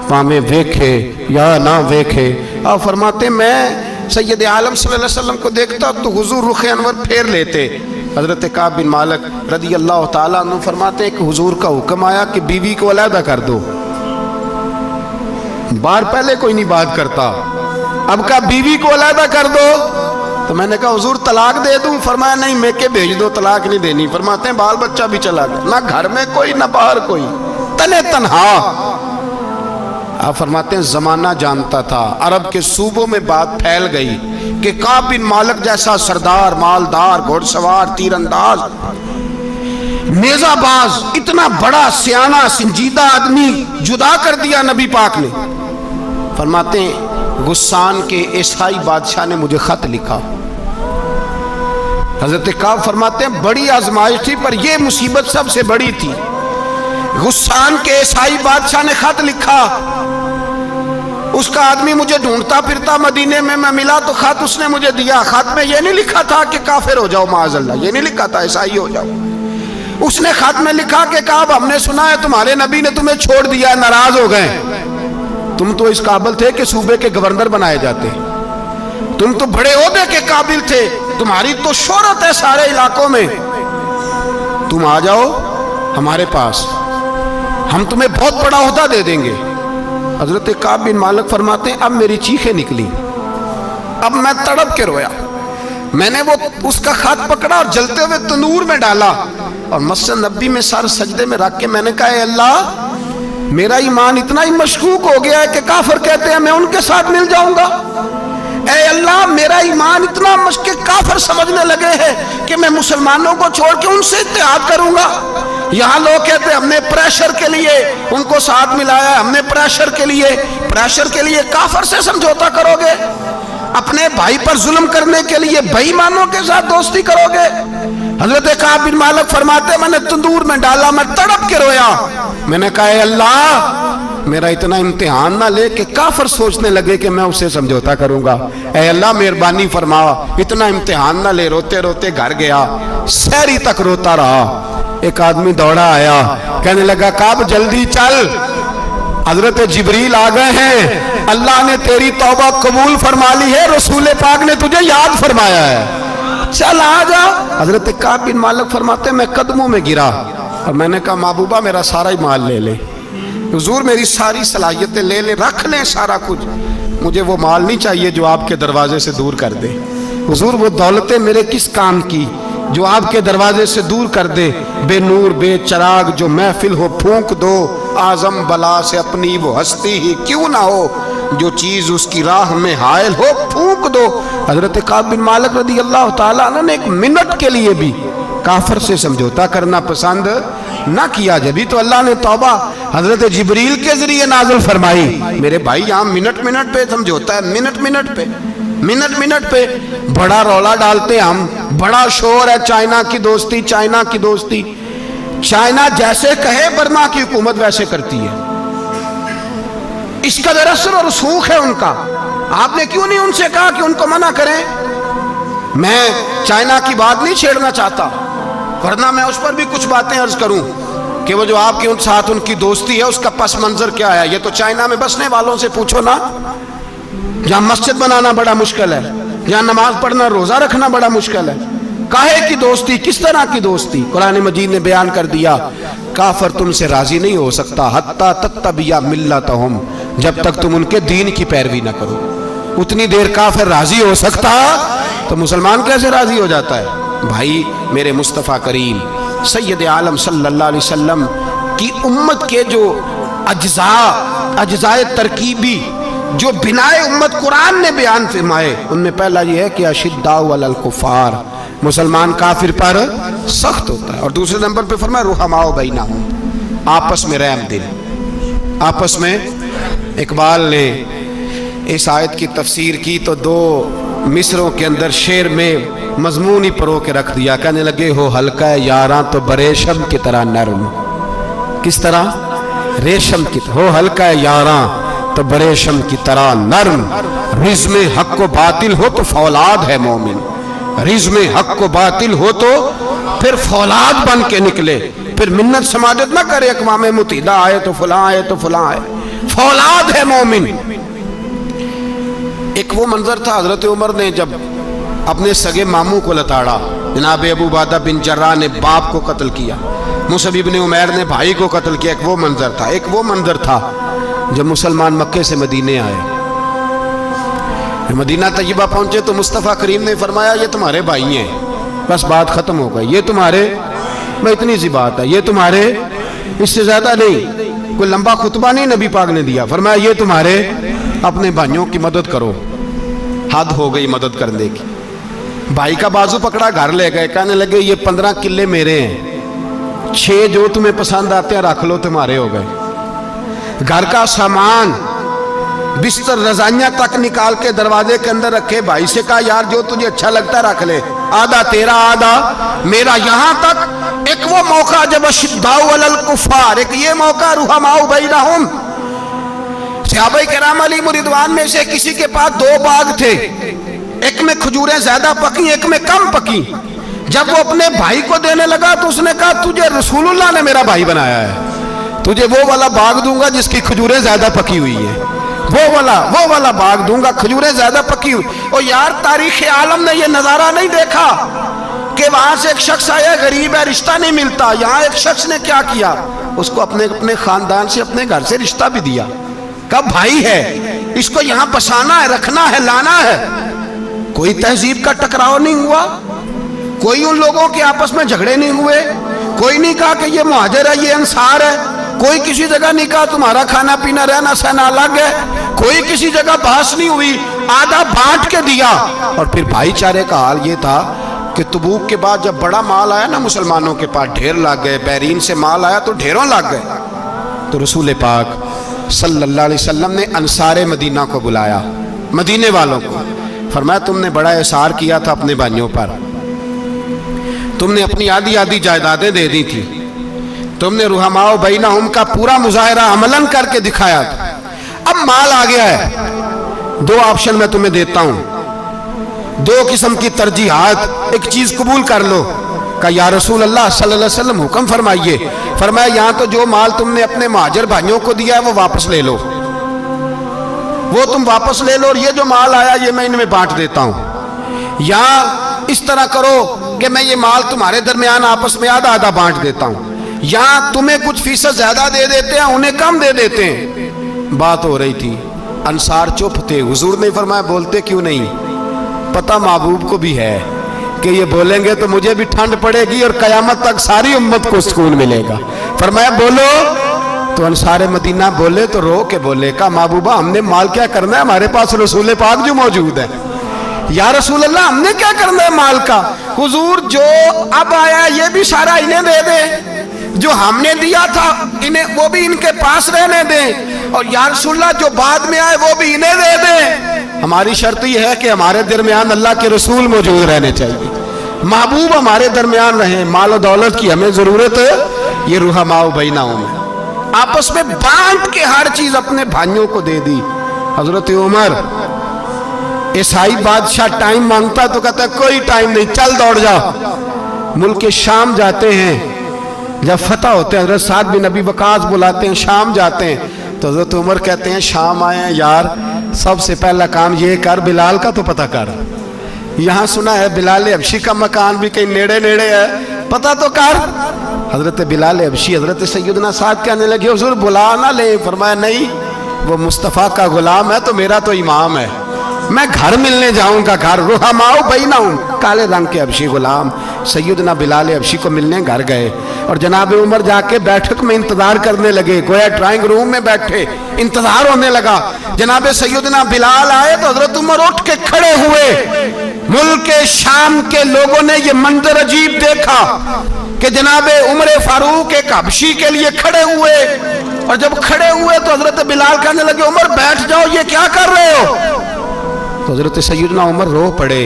पावे वेखे या ना वेखे। आप फरमाते मैं सैयद आलम सल्लल्लाहु अलैहि वसल्लम को देखता तो हुजूर रुख अनवर फेर लेते। हजरत काब बिन मालिक रदी अल्लाह ताला अन्हु फरमाते हैं कि हुजूर का हुक्म आया कि बीवी को अलहदा कर दो। बार पहले कोई नहीं बात करता, अब कहा बीवी को अलहदा कर दो, तो मैंने कहा हुजूर तलाक दे दूं, फरमाया नहीं मेके भेज दो, तलाक नहीं देनी। फरमाते हैं बाल बच्चा भी चला गया, ना घर में कोई ना बाहर कोई, तने तन्हा। आप फरमाते हैं जमाना जानता था, अरब के सूबों में बात फैल गई कि काब बिन मालिक जैसा सरदार, मालदार, घोड़सवार, तीरंदाज, नेजाबाज, इतना बड़ा सियाना संजीदा आदमी जुदा कर दिया नबी पाक ने। फरमाते हैं गुस्सान के ईसाई बादशाह ने मुझे खत लिखा। हजरत काब फरमाते हैं बड़ी आजमाइश थी, पर यह मुसीबत सबसे बड़ी थी। गुस्सान के ईसाई बादशाह ने खत लिखा, उसका आदमी मुझे ढूंढता फिरता मदीने में, मैं मिला तो खत उसने मुझे दिया। खत में यह नहीं लिखा था कि काफिर हो जाओ माअज़ल्लाह, ये नहीं लिखा था ईसाई हो जाओ। उसने खत में लिखा कि काब हमने सुना है तुम्हारे नबी ने तुम्हें छोड़ दिया, नाराज हो गए, तुम तो इस काबिल थे कि सूबे के गवर्नर बनाए जाते, तुम तो बड़े ओहदे के काबिल थे, तुम्हारी तो शोहरत है सारे इलाकों में, तुम आ जाओ हमारे पास, हम तुम्हें बहुत बड़ा ओहदा दे देंगे। हजरत काब बिन मालिक फरमाते हैं अब मेरी चीखें निकली, अब मैं तड़प के रोया। मैंने वो उसका खत पकड़ा और जलते हुए तंदूर में डाला और मस्जिद नबी में सर सजदे में रख के मैंने कहा अल्लाह मेरा ईमान इतना ही मशकूक हो गया है कि काफिर कहते हैं मैं उनके साथ मिल जाऊंगा। ऐ अल्लाह मेरा ईमान इतना मशके काफिर समझने लगे हैं कि मैं मुसलमानों को छोड़ के उनसे इत्तेहाद करूंगा। यहाँ लोग कहते हैं हमने प्रेशर के लिए उनको साथ मिलाया, हमने प्रेशर के लिए काफिर से समझौता करोगे, अपने भाई पर जुल्म करने के लिए बेईमानों के साथ दोस्ती करोगे। हजरत काब बिन मालिक फरमाते मैंने तंदूर में डाला, मैं तड़प के रोया। मैंने कहा अल्लाह मेरा इतना इम्तिहान ना ले कि काफिर सोचने लगे कि मैं उससे समझौता करूंगा। ऐ अल्लाह मेहरबानी फरमा, इतना इम्तिहान ना ले। रोते रोते घर गया, सहरी तक रोता रहा। एक आदमी दौड़ा आया, कहने लगा काब जल्दी चल, हजरत जिब्रील आ गए हैं, अल्लाह ने तेरी तौबा कबूल फरमा ली है, रसूल पाक ने तुझे याद फरमाया है, चल आ जा। हजरत काब बिन मालिक फरमाते मैं कदमों में गिरा और मैंने कहा महबूबा मेरा सारा ही माल ले ले, हुजूर मेरी सारी सलाहियतें ले ले, रख ले सारा कुछ, مجھے وہ مال نہیں چاہیے جو آپ کے دروازے سے دور کر دے۔ حضور وہ دولتیں میرے کس کام کی جو آپ کے دروازے سے دور کر دے؟ بے نور بے چراغ جو محفل ہو پھونک دو، اعظم بلا سے اپنی وہ ہستی ہی کیوں نہ ہو، جو چیز اس کی راہ میں حائل ہو پھونک دو۔ حضرت کعب بن مالک رضی اللہ تعالیٰ عنہ نے ایک منٹ کے لیے بھی کافر سے سمجھوتا کرنا پسند نہ کیا، جبھی تو اللہ نے توبہ حضرت جبریل کے ذریعے نازل فرمائی۔ میرے بھائی یہاں منٹ پہ سمجھوتا ہے، منٹ پہ بڑا رولا ڈالتے ہم، بڑا شور ہے چائنا کی دوستی، چائنا کی دوستی۔ چائنا جیسے کہے برما کی حکومت ویسے کرتی ہے، اس قدر اثر اور رسوخ ہے ان کا۔ آپ نے کیوں نہیں ان سے کہا کہ ان کو منع کریں؟ میں چائنا کی بات نہیں چھیڑنا چاہتا، ورنہ میں اس پر بھی کچھ باتیں عرض کروں کہ وہ جو آپ کے ان ساتھ ان کی دوستی ہے اس کا پس منظر کیا ہے۔ یہ تو چائنا میں بسنے والوں سے پوچھو نا، جہاں مسجد بنانا بڑا مشکل ہے، جہاں نماز پڑھنا روزہ رکھنا بڑا مشکل ہے، کاہے کی دوستی، کس طرح کی دوستی؟ قرآن مجید نے بیان کر دیا، کافر تم سے راضی نہیں ہو سکتا حتی تتبع ملتہم، جب تک تم ان کے دین کی پیروی نہ کرو۔ اتنی دیر کافر راضی ہو سکتا تو مسلمان کیسے راضی ہو جاتا ہے؟ بھائی میرے مصطفیٰ کریم سید عالم صلی اللہ علیہ وسلم کی امت کے جو اجزاء ترکیبی جو بنائے امت قرآن نے بیان فرمائے، ان میں پہلا یہ ہے کہ اشداء علی الکفار، مسلمان کافر پر سخت ہوتا ہے، اور دوسرے نمبر پہ فرمایا رحماء بینہم، آپس میں رحم دل، آپس میں۔ اقبال نے اس آیت کی تفسیر کی تو دو مصروں کے اندر شعر میں مضمون ہی پرو کے رکھ دیا، کہنے لگے ہو ہلکا یاراں تو بریشم کی طرح نرم۔ کس طرح؟ ریشم کی طرح۔ ہو ہلکا یاراں تو بریشم کی طرح نرم، رزم حق و باطل ہو تو فولاد ہے مومن، رزم حق و باطل ہو تو پھر فولاد بن کے نکلے، پھر منت سماجت نہ کرے اقوام متحدہ آئے تو فلاں آئے تو فلاں آئے، فولاد ہے مومن۔ ایک وہ منظر تھا حضرت عمر نے جب اپنے سگے ماموں کو لتاڑا، جناب ابو عبیدہ بن جراح نے باپ کو قتل کیا، مصعب بن عمیر نے بھائی کو قتل کیا، ایک وہ منظر تھا۔ ایک وہ منظر تھا جب مسلمان مکے سے مدینے آئے، مدینہ طیبہ پہنچے تو مصطفیٰ کریم نے فرمایا یہ تمہارے بھائی ہیں، بس بات ختم ہو گئی، یہ تمہارے، میں اتنی سی بات ہے، یہ تمہارے، اس سے زیادہ نہیں، کوئی لمبا خطبہ نہیں نبی پاک نے دیا، فرمایا یہ تمہارے، اپنے بھائیوں کی مدد کرو۔ حد ہو گئی مدد کرنے کی، بھائی کا بازو پکڑا گھر لے گئے، کہنے لگے یہ 15 کلے میرے ہیں، 6 جو تمہیں پسند آتے ہیں رکھ لو، تمہارے ہو گئے۔ گھر کا سامان بستر رضائیاں تک نکال کے دروازے کے اندر رکھے، بھائی سے کہا یار جو تجھے اچھا لگتا ہے رکھ لے، آدھا تیرا آدھا میرا۔ یہاں تک ایک وہ موقع جب اشداء علی الکفار، ایک یہ موقع رحماء بینہم، صحابہ کرام علیہم رضوان میں سے کسی کے پاس 2 باغ تھے، ایک میں کھجوریں زیادہ پکی ایک میں کم پکی، جب وہ اپنے بھائی کو دینے لگا تو اس نے کہا تجھے رسول اللہ نے میرا بھائی بنایا ہے، تجھے وہ والا باغ دوں گا جس کی کھجوریں زیادہ پکی ہوئی ہیں، وہ والا باغ دوں گا کھجوریں زیادہ پکی ہوئی۔ اور یار تاریخ عالم نے یہ نظارہ نہیں دیکھا کہ وہاں سے ایک شخص آیا غریب ہے رشتہ نہیں ملتا، یہاں ایک شخص نے کیا کیا، اس کو اپنے خاندان سے اپنے گھر سے رشتہ بھی دیا، کہا بھائی ہے اس کو یہاں بسانا ہے، رکھنا ہے، لانا ہے۔ کوئی تہذیب کا ٹکراؤ نہیں ہوا، کوئی ان لوگوں کے آپس میں جھگڑے نہیں ہوئے، کوئی نہیں کہا کہ یہ مہاجر ہے یہ انصار ہے، کوئی کسی جگہ نہیں کہا تمہارا کھانا پینا رہنا سہنا الگ ہے، کوئی کسی جگہ بحث نہیں ہوئی، آدھا بانٹ کے دیا۔ اور پھر بھائی چارے کا حال یہ تھا کہ تبوک کے بعد جب بڑا مال آیا نا مسلمانوں کے پاس، ڈھیر لگ گئے، بیرین سے مال آیا تو ڈھیروں لگ گئے، تو رسول پاک صلی اللہ علیہ وسلم نے انصار مدینہ کو بلایا، مدینے والوں کو، فرمایا تم نے بڑا احسار کیا تھا اپنے بھائیوں پر، تم نے اپنی آدھی جائیدادیں دے دی تھی، تم نے رحماء بینہم کا پورا مظاہرہ عملاً کر کے دکھایا تھا، اب مال آ گیا ہے، 2 آپشن میں تمہیں دیتا ہوں، 2 قسم کی ترجیحات، ایک چیز قبول کر لو۔ کہا یا رسول اللہ صلی اللہ علیہ وسلم حکم فرمائیے۔ فرمایا یہاں تو جو مال تم نے اپنے مہاجر بھائیوں کو دیا ہے وہ واپس لے لو، وہ تم واپس لے لو، اور یہ جو مال آیا یہ میں ان میں بانٹ دیتا ہوں، یا اس طرح کرو کہ میں یہ مال تمہارے درمیان آپس میں آدھا آدھا بانٹ دیتا ہوں، یا تمہیں کچھ فیصد زیادہ دے دیتے ہیں انہیں کم دے دیتے ہیں۔ بات ہو رہی تھی انصار چپ تھے. حضور نے فرمایا بولتے کیوں نہیں؟ پتہ محبوب کو بھی ہے کہ یہ بولیں گے تو مجھے بھی ٹھنڈ پڑے گی اور قیامت تک ساری امت کو سکون ملے گا. فرمایا بولو. تو انصار مدینہ بولے تو رو کے بولے کہا محبوبہ ہم نے مال کیا کرنا ہے, ہمارے پاس رسول پاک جو موجود ہے. یا رسول اللہ ہم نے کیا کرنا ہے مال کا؟ حضور جو اب آیا یہ بھی سارا انہیں دے دے, جو ہم نے دیا تھا انہیں وہ بھی ان کے پاس رہنے دیں, اور یا رسول اللہ جو بعد میں آئے وہ بھی انہیں دے دیں. ہماری شرط یہ ہے کہ ہمارے درمیان اللہ کے رسول موجود رہنے چاہیے, محبوب ہمارے درمیان رہیں. مال و دولت کی ہمیں ضرورت ہے, یہ رحماء بینہم ہے, آپس میں بانٹ کے ہر چیز اپنے بھائیوں کو دے دی. حضرت عمر عیسائی بادشاہ ٹائم مانگتا تو کہتا ہے کوئی ٹائم نہیں, چل دوڑ جا. ملک شام جاتے ہیں, جب فتح ہوتے ہیں حضرت سعد بن ابی وقاص بلاتے ہیں, شام جاتے ہیں تو حضرت عمر کہتے ہیں شام آئے ہیں یار, سب سے پہلا کام یہ کر بلال کا تو پتہ کر. یہاں سنا ہے بلال حبشی کا مکان بھی کہیں نیڑے نیڑے ہے, پتہ تو کر. حضرت بلال حبشی حضرت سیدنا سعد کہنے لگے حضور بلا نہ لیں. فرمایا نہیں, وہ مصطفیٰ کا غلام ہے تو میرا تو امام ہے, میں گھر ملنے جاؤں گا. گھر رحماء بینہم, کالے رنگ کے حبشی غلام سیدنا بلال حبشی کو ملنے گھر گئے, اور جناب عمر جا کے بیٹھک میں انتظار کرنے لگے, گویا ڈرائنگ روم میں بیٹھے انتظار ہونے لگا. جناب سیدنا بلال آئے تو حضرت عمر اٹھ کے کھڑے ہوئے. ملک شام کے لوگوں نے یہ منظر عجیب دیکھا کہ جناب عمر فاروق ایک حبشی کے لیے کھڑے ہوئے, اور جب کھڑے ہوئے تو حضرت بلال کہنے لگے عمر بیٹھ جاؤ, یہ کیا کر رہے ہو؟ تو حضرت سیدنا عمر رو پڑے,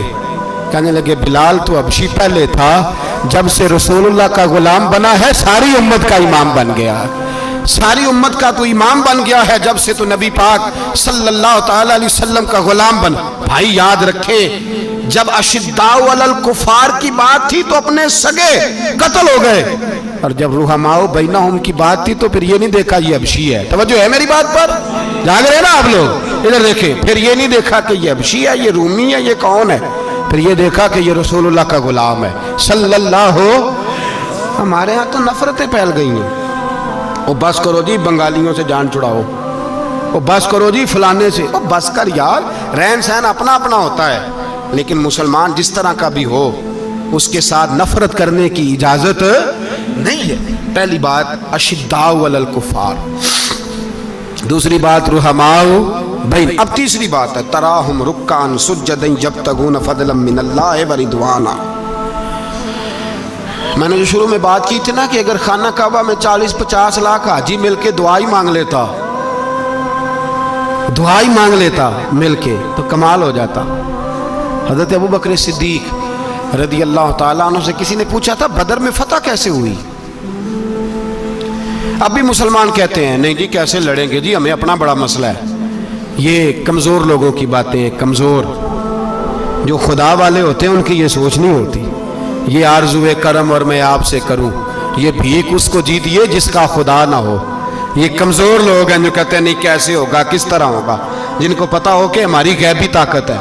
کہنے لگے بلال تو حبشی پہلے تھا, جب سے رسول اللہ کا غلام بنا ہے ساری امت کا امام بن گیا, ساری امت کا تو امام بن گیا ہے جب سے تو نبی پاک صلی اللہ تعالی علیہ وسلم کا غلام بن. بھائی یاد رکھے جب اشداء علی الکفار کی بات تھی تو اپنے سگے قتل ہو گئے, اور جب رحماء بینہم کی بات تھی تو پھر یہ نہیں دیکھا یہ حبشی ہے. توجہ ہے میری بات پر؟ جاگ رہے نا آپ لوگ, ادھر دیکھیں. پھر یہ نہیں دیکھا کہ یہ حبشی ہے, یہ رومی ہے, یہ کون ہے, پھر یہ دیکھا کہ یہ رسول اللہ کا غلام ہے صلی اللہ. ہمارے ہاں تو نفرتیں پھیل گئی ہیں, او بس کرو جی بنگالیوں سے جان چھڑاؤ, او بس کرو جی فلانے سے, او بس کر یار, رہن سہن اپنا اپنا ہوتا ہے, لیکن مسلمان جس طرح کا بھی ہو اس کے ساتھ نفرت کرنے کی اجازت نہیں ہے. پہلی بات اشداء علی الکفار, دوسری بات رحماء بین. اب تیسری بات ہے تراہم رکعا سجدا یبتغون فضلا من اللہ ورضوانا. میں نے جو شروع میں بات کی تھی نا کہ اگر خانہ کعبہ میں 40-50 لاکھ حاجی مل کے دعائی مانگ لیتا مل کے تو کمال ہو جاتا. حضرت ابو بکر صدیق رضی اللہ تعالیٰ عنہ سے کسی نے پوچھا تھا بدر میں فتح کیسے ہوئی؟ اب بھی مسلمان کہتے ہیں نہیں جی کیسے لڑیں گے جی, ہمیں اپنا بڑا مسئلہ ہے. یہ کمزور لوگوں کی باتیں, کمزور جو خدا والے ہوتے ہیں ان کی یہ سوچ نہیں ہوتی. یہ آرزو کرم اور میں آپ سے کروں, یہ بھیک اس کو جیتیے جس کا خدا نہ ہو. یہ کمزور لوگ ہیں جو کہتے ہیں نہیں کیسے ہوگا, کس طرح ہوگا, جن کو پتا ہو کہ ہماری غیبی طاقت ہے.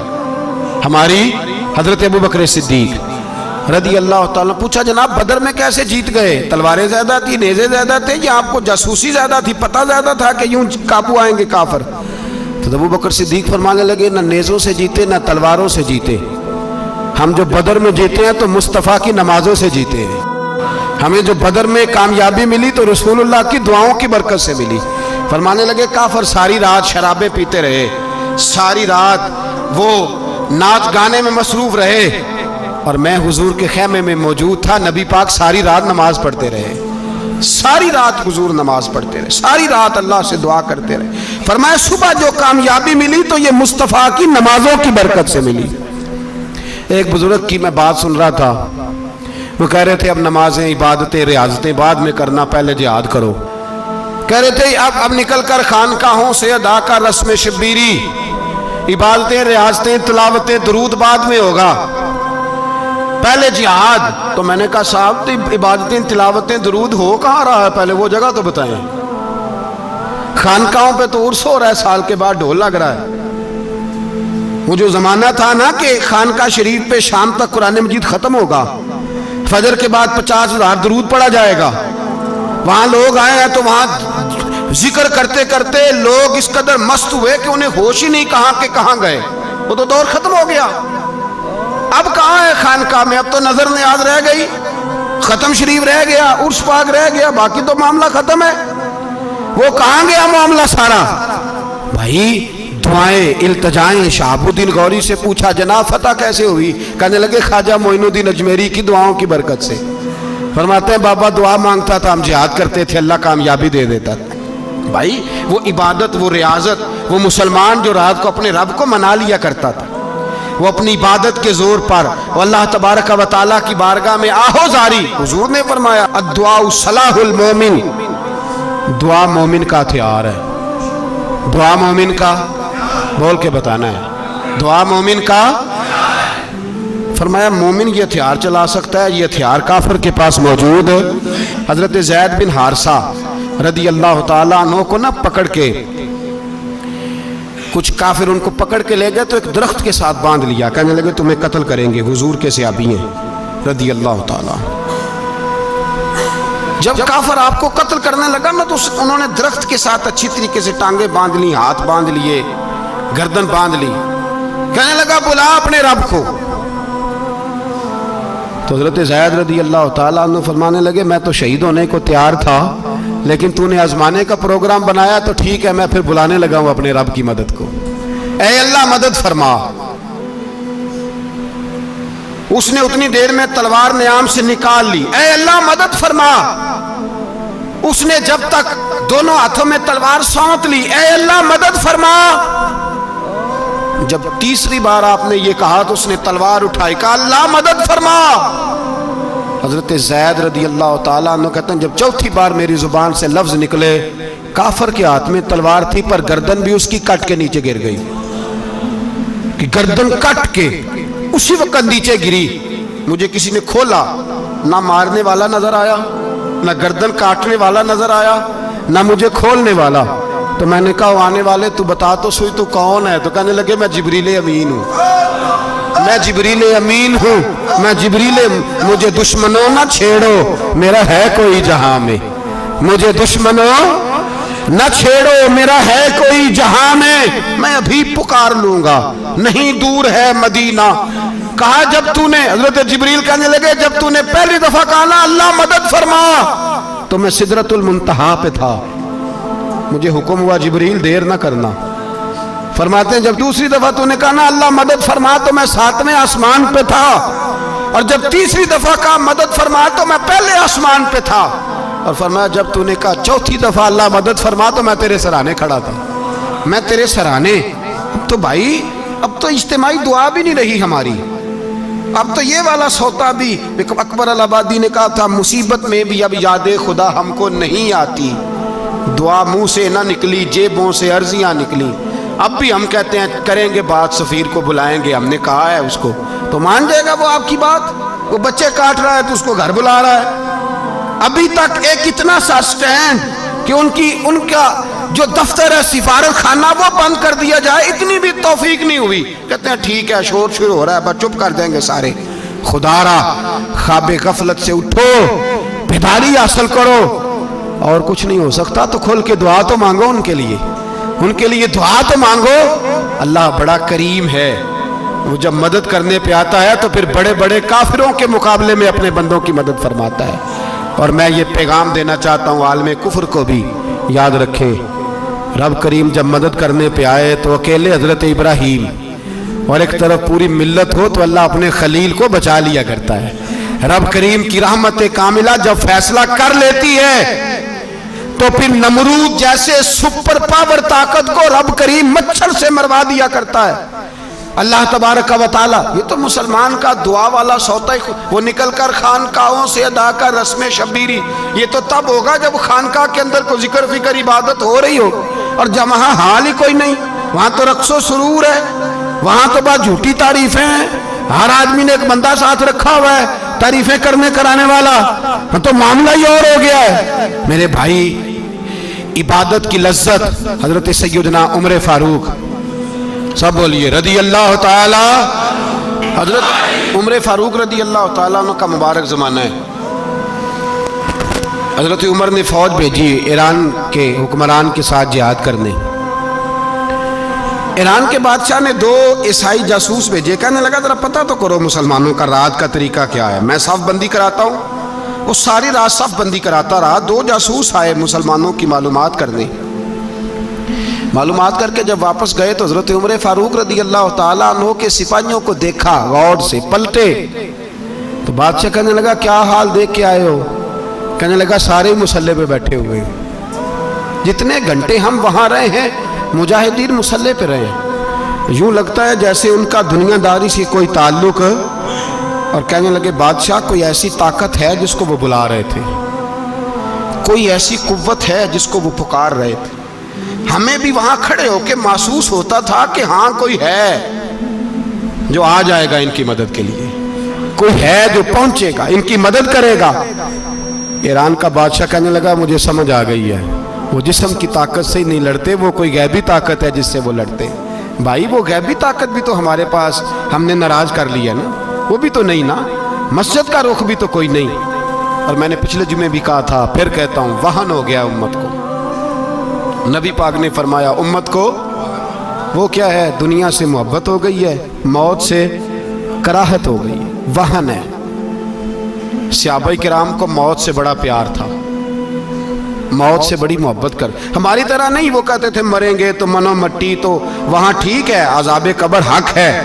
ہماری حضرت ابو بکر صدیق رضی اللہ تعالیٰ پوچھا جناب بدر میں کیسے جیت گئے؟ تلواریں زیادہ تھی, نیزے زیادہ تھے, یا آپ کو جاسوسی زیادہ تھی, پتہ زیادہ تھا کہ یوں قابو آئیں گے کافر؟ تو ابو بکر صدیق فرمانے لگے نہ نیزوں سے جیتے نہ تلواروں سے جیتے, ہم جو بدر میں جیتے ہیں تو مصطفیٰ کی نمازوں سے جیتے ہیں. ہمیں جو بدر میں کامیابی ملی تو رسول اللہ کی دعاؤں کی برکت سے ملی. فرمانے لگے کافر ساری رات شرابیں پیتے رہے, ساری رات وہ ناچ گانے میں مصروف رہے, اور میں حضور کے خیمے میں موجود تھا, نبی پاک ساری رات نماز پڑھتے رہے, ساری رات حضور نماز پڑھتے رہے, ساری رات اللہ سے دعا کرتے رہے. فرمایا صبح جو کامیابی ملی تو یہ مصطفیٰ کی نمازوں کی برکت سے ملی. ایک بزرگ کی میں بات سن رہا تھا, وہ کہہ رہے تھے اب نمازیں عبادتیں ریاضتیں بعد میں کرنا, پہلے جہاد کرو. کہہ رہے تھے اب نکل کر خانقاہوں سے ادا کا رسم شبیری, عبادتیں ریاضتیں تلاوتیں درود بعد میں ہوگا, پہلے جہاد. تو میں نے کہا صاحب عبادتیں تلاوتیں درود ہو کہاں رہا ہے, پہلے وہ جگہ تو بتائیں. خانقاہوں پہ تو عرس ہو رہا ہے, سال کے بعد ڈھول لگ رہا ہے. وہ جو زمانہ تھا نا کہ خانقاہ شریف پہ شام تک قرآن مجید ختم ہوگا, فجر کے بعد 50,000 درود پڑھا جائے گا, وہاں لوگ آئے ہیں تو وہاں ذکر کرتے کرتے لوگ اس قدر مست ہوئے کہ انہیں ہوش ہی نہیں کہاں کہ کہاں گئے. وہ تو دور ختم ہو گیا. اب کہاں ہے خانقاہ میں؟ اب تو نظر نیاز رہ گئی، ختم شریف رہ گیا، عرس پاک رہ گیا، باقی تو معاملہ ختم ہے. وہ کہاں گیا معاملہ سارا؟ بھائی دعائیں التجائیں. شہاب الدین غوری سے پوچھا جناب فتح کیسے ہوئی؟ کہنے لگے خواجہ معین الدین اجمیری کی دعاؤں کی برکت سے. فرماتے ہیں بابا دعا مانگتا تھا، ہم جہاد کرتے تھے، اللہ کامیابی دے دیتا تھا. بھائی وہ عبادت، وہ ریاضت، وہ مسلمان جو رات کو اپنے رب کو منا لیا کرتا تھا، وہ اپنی عبادت کے زور پر وہ اللہ تبارک و تعالیٰ کی بارگاہ میں آہو زاری. حضور نے فرمایا الدعاء صلاح المومن، دعا مومن کا ہتھیار ہے. دعا مومن کا، بول کے بتانا ہے، دعا مومن کا. فرمایا مومن یہ ہتھیار چلا سکتا ہے، یہ ہتھیار کافر کے پاس موجود ہے. حضرت زید بن حارثہ رضی اللہ تعالیٰ عنہ کو نہ پکڑ کے کچھ کافر ان کو پکڑ کے لے گئے تو ایک درخت کے ساتھ باندھ لیا. کہنے لگے تمہیں قتل کریں گے، حضور کے صحابی ہیں رضی اللہ تعالیٰ. جب کافر آپ کو قتل کرنے لگا نا تو انہوں نے درخت کے ساتھ اچھی طریقے سے ٹانگیں باندھ لی، ہاتھ باندھ لیے، گردن باندھ لی. کہنے لگا بلا اپنے رب کو. تو حضرت زید رضی اللہ تعالیٰ عنہ فرمانے لگے میں تو شہید ہونے کو تیار تھا، لیکن تو نے آزمانے کا پروگرام بنایا تو ٹھیک ہے، میں پھر بلانے لگا ہوں اپنے رب کی مدد کو. اے اللہ مدد فرما. اس نے اتنی دیر میں تلوار نیام سے نکال لی. اے اللہ مدد فرما. اس نے جب تک دونوں ہاتھوں میں تلوار سونت لی. اے اللہ مدد فرما. جب تیسری بار آپ نے یہ کہا تو اس نے تلوار اٹھائی، کہا اللہ مدد فرما. حضرت زید رضی اللہ تعالیٰ عنہ کہتے ہیں جب چوتھی بار میری زبان سے لفظ نکلے، کافر کے ہاتھ میں تلوار تھی پر گردن بھی اس کی کٹ کے نیچے گر گئی، کہ گردن کٹ کے اسی وقت نیچے گری. مجھے کسی نے کھولا، نہ مارنے والا نظر آیا، نہ گردن کاٹنے والا نظر آیا، نہ مجھے کھولنے والا. تو میں نے کہا آنے والے تو بتا تو سوئی تو کون ہے؟ تو کہنے لگے میں جبریل امین ہوں، میں جبریل امین ہوں، میں جبریل. مجھے دشمنوں نہ چھیڑو، میرا ہے کوئی جہاں میں. مجھے دشمنوں نہ چھیڑو، میرا ہے کوئی جہاں میں ابھی پکار لوں گا، نہیں دور ہے مدینہ. کہا جب تو نے، حضرت جبریل کہنے لگے جب تو نے پہلی دفعہ کہا نا اللہ مدد فرما تو میں سدرۃ المنتہا پہ تھا، مجھے حکم ہوا جبریل دیر نہ کرنا. فرماتے ہیں جب دوسری دفعہ تو نے کہا نا اللہ مدد فرما تو میں 7ویں آسمان پہ تھا، اور جب تیسری دفعہ کہا مدد فرما تو میں پہلے آسمان پہ تھا. اور فرمایا جب تو نے کہا چوتھی دفعہ اللہ مدد فرما تو میں تیرے سرانے کھڑا تھا، میں تیرے سرانے. اب تو بھائی اب تو اجتماعی دعا بھی نہیں رہی ہماری. اب تو یہ والا سوتا بھی اکبر الآبادی نے کہا تھا مصیبت میں بھی اب یاد خدا ہم کو نہیں آتی، دعا منہ سے نہ نکلی جیبوں سے عرضیاں نکلی. اب بھی ہم کہتے ہیں کریں گے بات، سفیر کو بلائیں گے، ہم نے کہا ہے اس کو تو مان جائے گا وہ آپ کی بات. وہ بچے کاٹ رہا ہے تو اس کو گھر بلا رہا ہے. ابھی تک ایک اتنا سا سٹینڈ کہ ان کا جو دفتر ہے سفارت خانہ وہ بند کر دیا جائے، اتنی بھی توفیق نہیں ہوئی. کہتے ہیں ٹھیک ہے شور شروع ہو رہا ہے بس چپ کر دیں گے سارے. خدا را خواب غفلت سے اٹھو، بیداری حاصل کرو. اور کچھ نہیں ہو سکتا تو کھل کے دعا تو مانگو ان کے لیے، ان کے لیے دعا تو مانگو. اللہ بڑا کریم ہے، وہ جب مدد کرنے پہ آتا ہے تو پھر بڑے بڑے کافروں کے مقابلے میں اپنے بندوں کی مدد فرماتا ہے. اور میں یہ پیغام دینا چاہتا ہوں عالم کفر کو بھی، یاد رکھیں رب کریم جب مدد کرنے پہ آئے تو اکیلے حضرت ابراہیم اور ایک طرف پوری ملت ہو تو اللہ اپنے خلیل کو بچا لیا کرتا ہے. رب کریم کی رحمت کاملہ جب فیصلہ کر لیتی ہے تو پھر نمرود جیسے سپر پاور طاقت کو رب کریم مچھر سے مروا دیا کرتا ہے. اللہ تبارک و تعالی یہ تو مسلمان کا دعا والا سوتا ہی، وہ نکل کر خانقاہوں سے ادا کر رسم شبیری. یہ تو تب ہوگا جب خانقاہ کے اندر کوئی ذکر فکر عبادت ہو رہی ہو، اور جب وہاں حال ہی کوئی نہیں، وہاں تو رقص و سرور ہے، وہاں تو بس جھوٹی تعریفیں ہیں. ہر آدمی نے ایک بندہ ساتھ رکھا ہوا ہے تعریفیں کرنے کرانے والا، تو معاملہ ہی اور ہو گیا ہے. میرے بھائی عبادت کی لذت حضرت سیدنا عمر فاروق، سب بولیے رضی اللہ تعالی. حضرت عمر فاروق رضی اللہ تعالیٰ عنہ کا مبارک زمانہ ہے. حضرت عمر نے فوج بھیجی ایران کے حکمران کے ساتھ جہاد کرنے. ایران کے بادشاہ نے 2 عیسائی جاسوس بھیجے. کہنے لگا ذرا پتہ تو کرو مسلمانوں کا رات کا طریقہ کیا ہے, میں صف بندی کراتا ہوں. وہ ساری رات صف بندی کراتا رہا. 2 جاسوس آئے مسلمانوں کی معلومات کرنے. معلومات کر کے جب واپس گئے تو حضرت عمر فاروق رضی اللہ تعالیٰ عنہ کے سپاہیوں کو دیکھا, غور سے پلٹے. تو بادشاہ کہنے لگا کیا حال دیکھ کے آئے ہو؟ کہنے لگا سارے مسلح پہ بیٹھے ہوئے ہیں. جتنے گھنٹے ہم وہاں رہے ہیں مجاہدین مسلح پہ رہے ہیں, یوں لگتا ہے جیسے ان کا دنیا داری سے کوئی تعلق. اور کہنے لگے بادشاہ کوئی ایسی طاقت ہے جس کو وہ بلا رہے تھے, کوئی ایسی قوت ہے جس کو وہ پکار رہے تھے. ہمیں بھی وہاں کھڑے ہو کے محسوس ہوتا تھا کہ ہاں کوئی ہے جو آ جائے گا ان کی مدد کے لیے, کوئی ہے جو پہنچے گا ان کی مدد کرے گا. ایران کا بادشاہ کہنے لگا مجھے سمجھ آ گئی ہے, وہ جسم کی طاقت سے ہی نہیں لڑتے, وہ کوئی غیبی طاقت ہے جس سے وہ لڑتے. بھائی وہ غیبی طاقت بھی تو ہمارے پاس ہم نے ناراض کر لیا نا, وہ بھی تو نہیں نا, مسجد کا رخ بھی تو کوئی نہیں. اور میں نے پچھلے جمعے بھی کہا تھا, پھر کہتا ہوں, وہن ہو گیا امت کو. نبی پاک نے فرمایا امت کو وہ کیا ہے, دنیا سے محبت ہو گئی ہے, موت سے کراہت ہو گئی, وہن ہے. صحابہ کرام کو موت سے بڑا پیار تھا, موت سے بڑی محبت کر. ہماری طرح نہیں, وہ کہتے تھے مریں گے تو منو مٹی, تو وہاں ٹھیک ہے عذاب قبر حق ہے,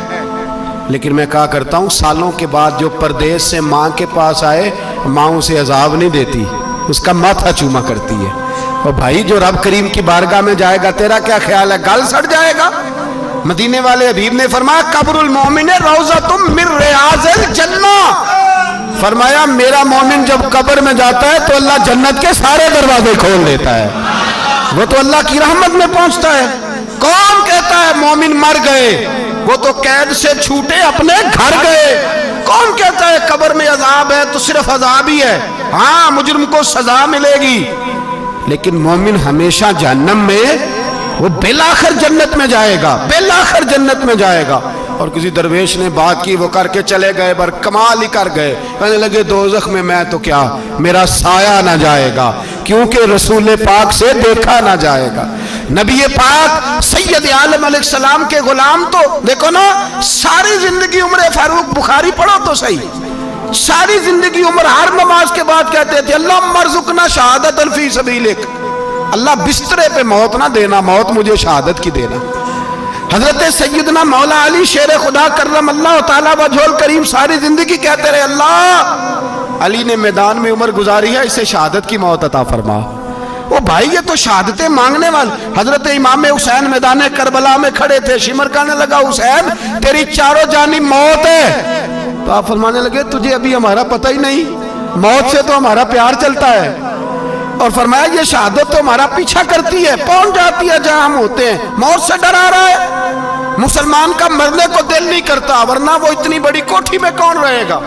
لیکن میں کہا کرتا ہوں سالوں کے بعد جو پردیس سے ماں کے پاس آئے, ماں اسے عذاب نہیں دیتی, اس کا ماتھا چوما کرتی ہے. اور بھائی جو رب کریم کی بارگاہ میں جائے گا تیرا کیا خیال ہے, گل سڑ جائے گا؟ مدینے والے حبیب نے فرمایا قبر المومن روضۃ من ریاض الجنہ. فرمایا میرا مومن جب قبر میں جاتا ہے تو اللہ جنت کے سارے دروازے کھول دیتا ہے, وہ تو اللہ کی رحمت میں پہنچتا ہے. کون کہتا ہے مومن مر گئے, وہ تو قید سے چھوٹے اپنے گھر گئے. کون کہتا ہے قبر میں عذاب ہے تو صرف عذاب ہی ہے, ہاں مجرم کو سزا ملے گی, لیکن مومن ہمیشہ جہنم میں, وہ بالآخر جنت میں جائے گا, بالآخر جنت میں جائے گا. اور کسی درویش نے بات کی, وہ کر کے چلے گئے, پر کمال ہی کر گئے. کہنے لگے دوزخ میں میں تو کیا, میرا سایہ نہ جائے گا, کیونکہ رسول پاک سے دیکھا نہ جائے گا. نبی پاک سید عالم علیہ السلام کے غلام تو دیکھو نا, ساری زندگی عمر فاروق بخاری پڑھو تو صحیح, ساری زندگی عمر ہر نماز کے بعد کہتے تھے اللہم ارزقنا شہادت فی سبیلک, اللہ بسترے پہ موت نہ دینا, موت مجھے شہادت کی دینا. حضرت سیدنا مولا علی شیر خدا کرم اللہ تعالیٰ وجہ الکریم ساری زندگی کہتے رہے اللہ, علی نے میدان میں عمر گزاری ہے, اسے شہادت کی موت عطا فرما. وہ بھائی یہ تو شہادتیں مانگنے والے. حضرت امام حسین میدان کربلا میں کھڑے تھے, شمر کہنے لگا حسین تیری چاروں جانب موت ہے, تو آپ فرمانے لگے تجھے ابھی ہمارا پتہ ہی نہیں, موت سے تو ہمارا پیار چلتا ہے. اور فرمایا یہ شہادت تو ہمارا پیچھا کرتی ہے, پہنچ جاتی ہے جہاں ہم ہوتے ہیں. موت سے ڈرا رہا ہے, مسلمان کا مرنے کو دل نہیں کرتا, ورنہ وہ اتنی بڑی کوٹھی میں کون رہے گا.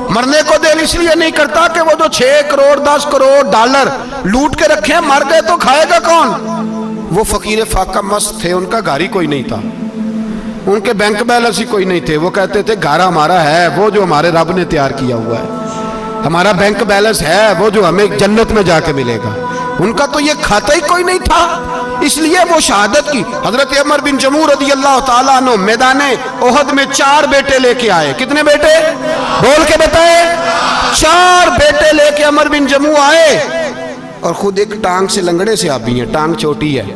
مرنے کو دل اس لیے نہیں کرتا کہ وہ جو 6 کروڑ 10 کروڑ ڈالر لوٹ کے رکھے, مر گئے تو کھائے گا کون. وہ فقیر فاقہ مست تھے, ان کا گھر ہی کوئی نہیں تھا, ان کے بینک بیلنس ہی کوئی نہیں تھے. وہ کہتے تھے گھر ہمارا ہے وہ جو ہمارے رب نے تیار کیا ہوا ہے, ہمارا بینک بیلنس ہے وہ جو ہمیں جنت میں جا کے ملے گا. ان کا تو یہ کھاتا ہی کوئی نہیں تھا, اس لیے وہ شہادت کی. حضرت عمر بن جموع رضی اللہ تعالیٰ عنہ میدان احد میں 4 بیٹے لے کے آئے. کتنے بیٹے بول کے بتائے؟ 4 بیٹے لے کے عمر بن جموع آئے, اور خود ایک ٹانگ سے لنگڑے سے آپ بھی ہیں, ٹانگ چھوٹی ہے.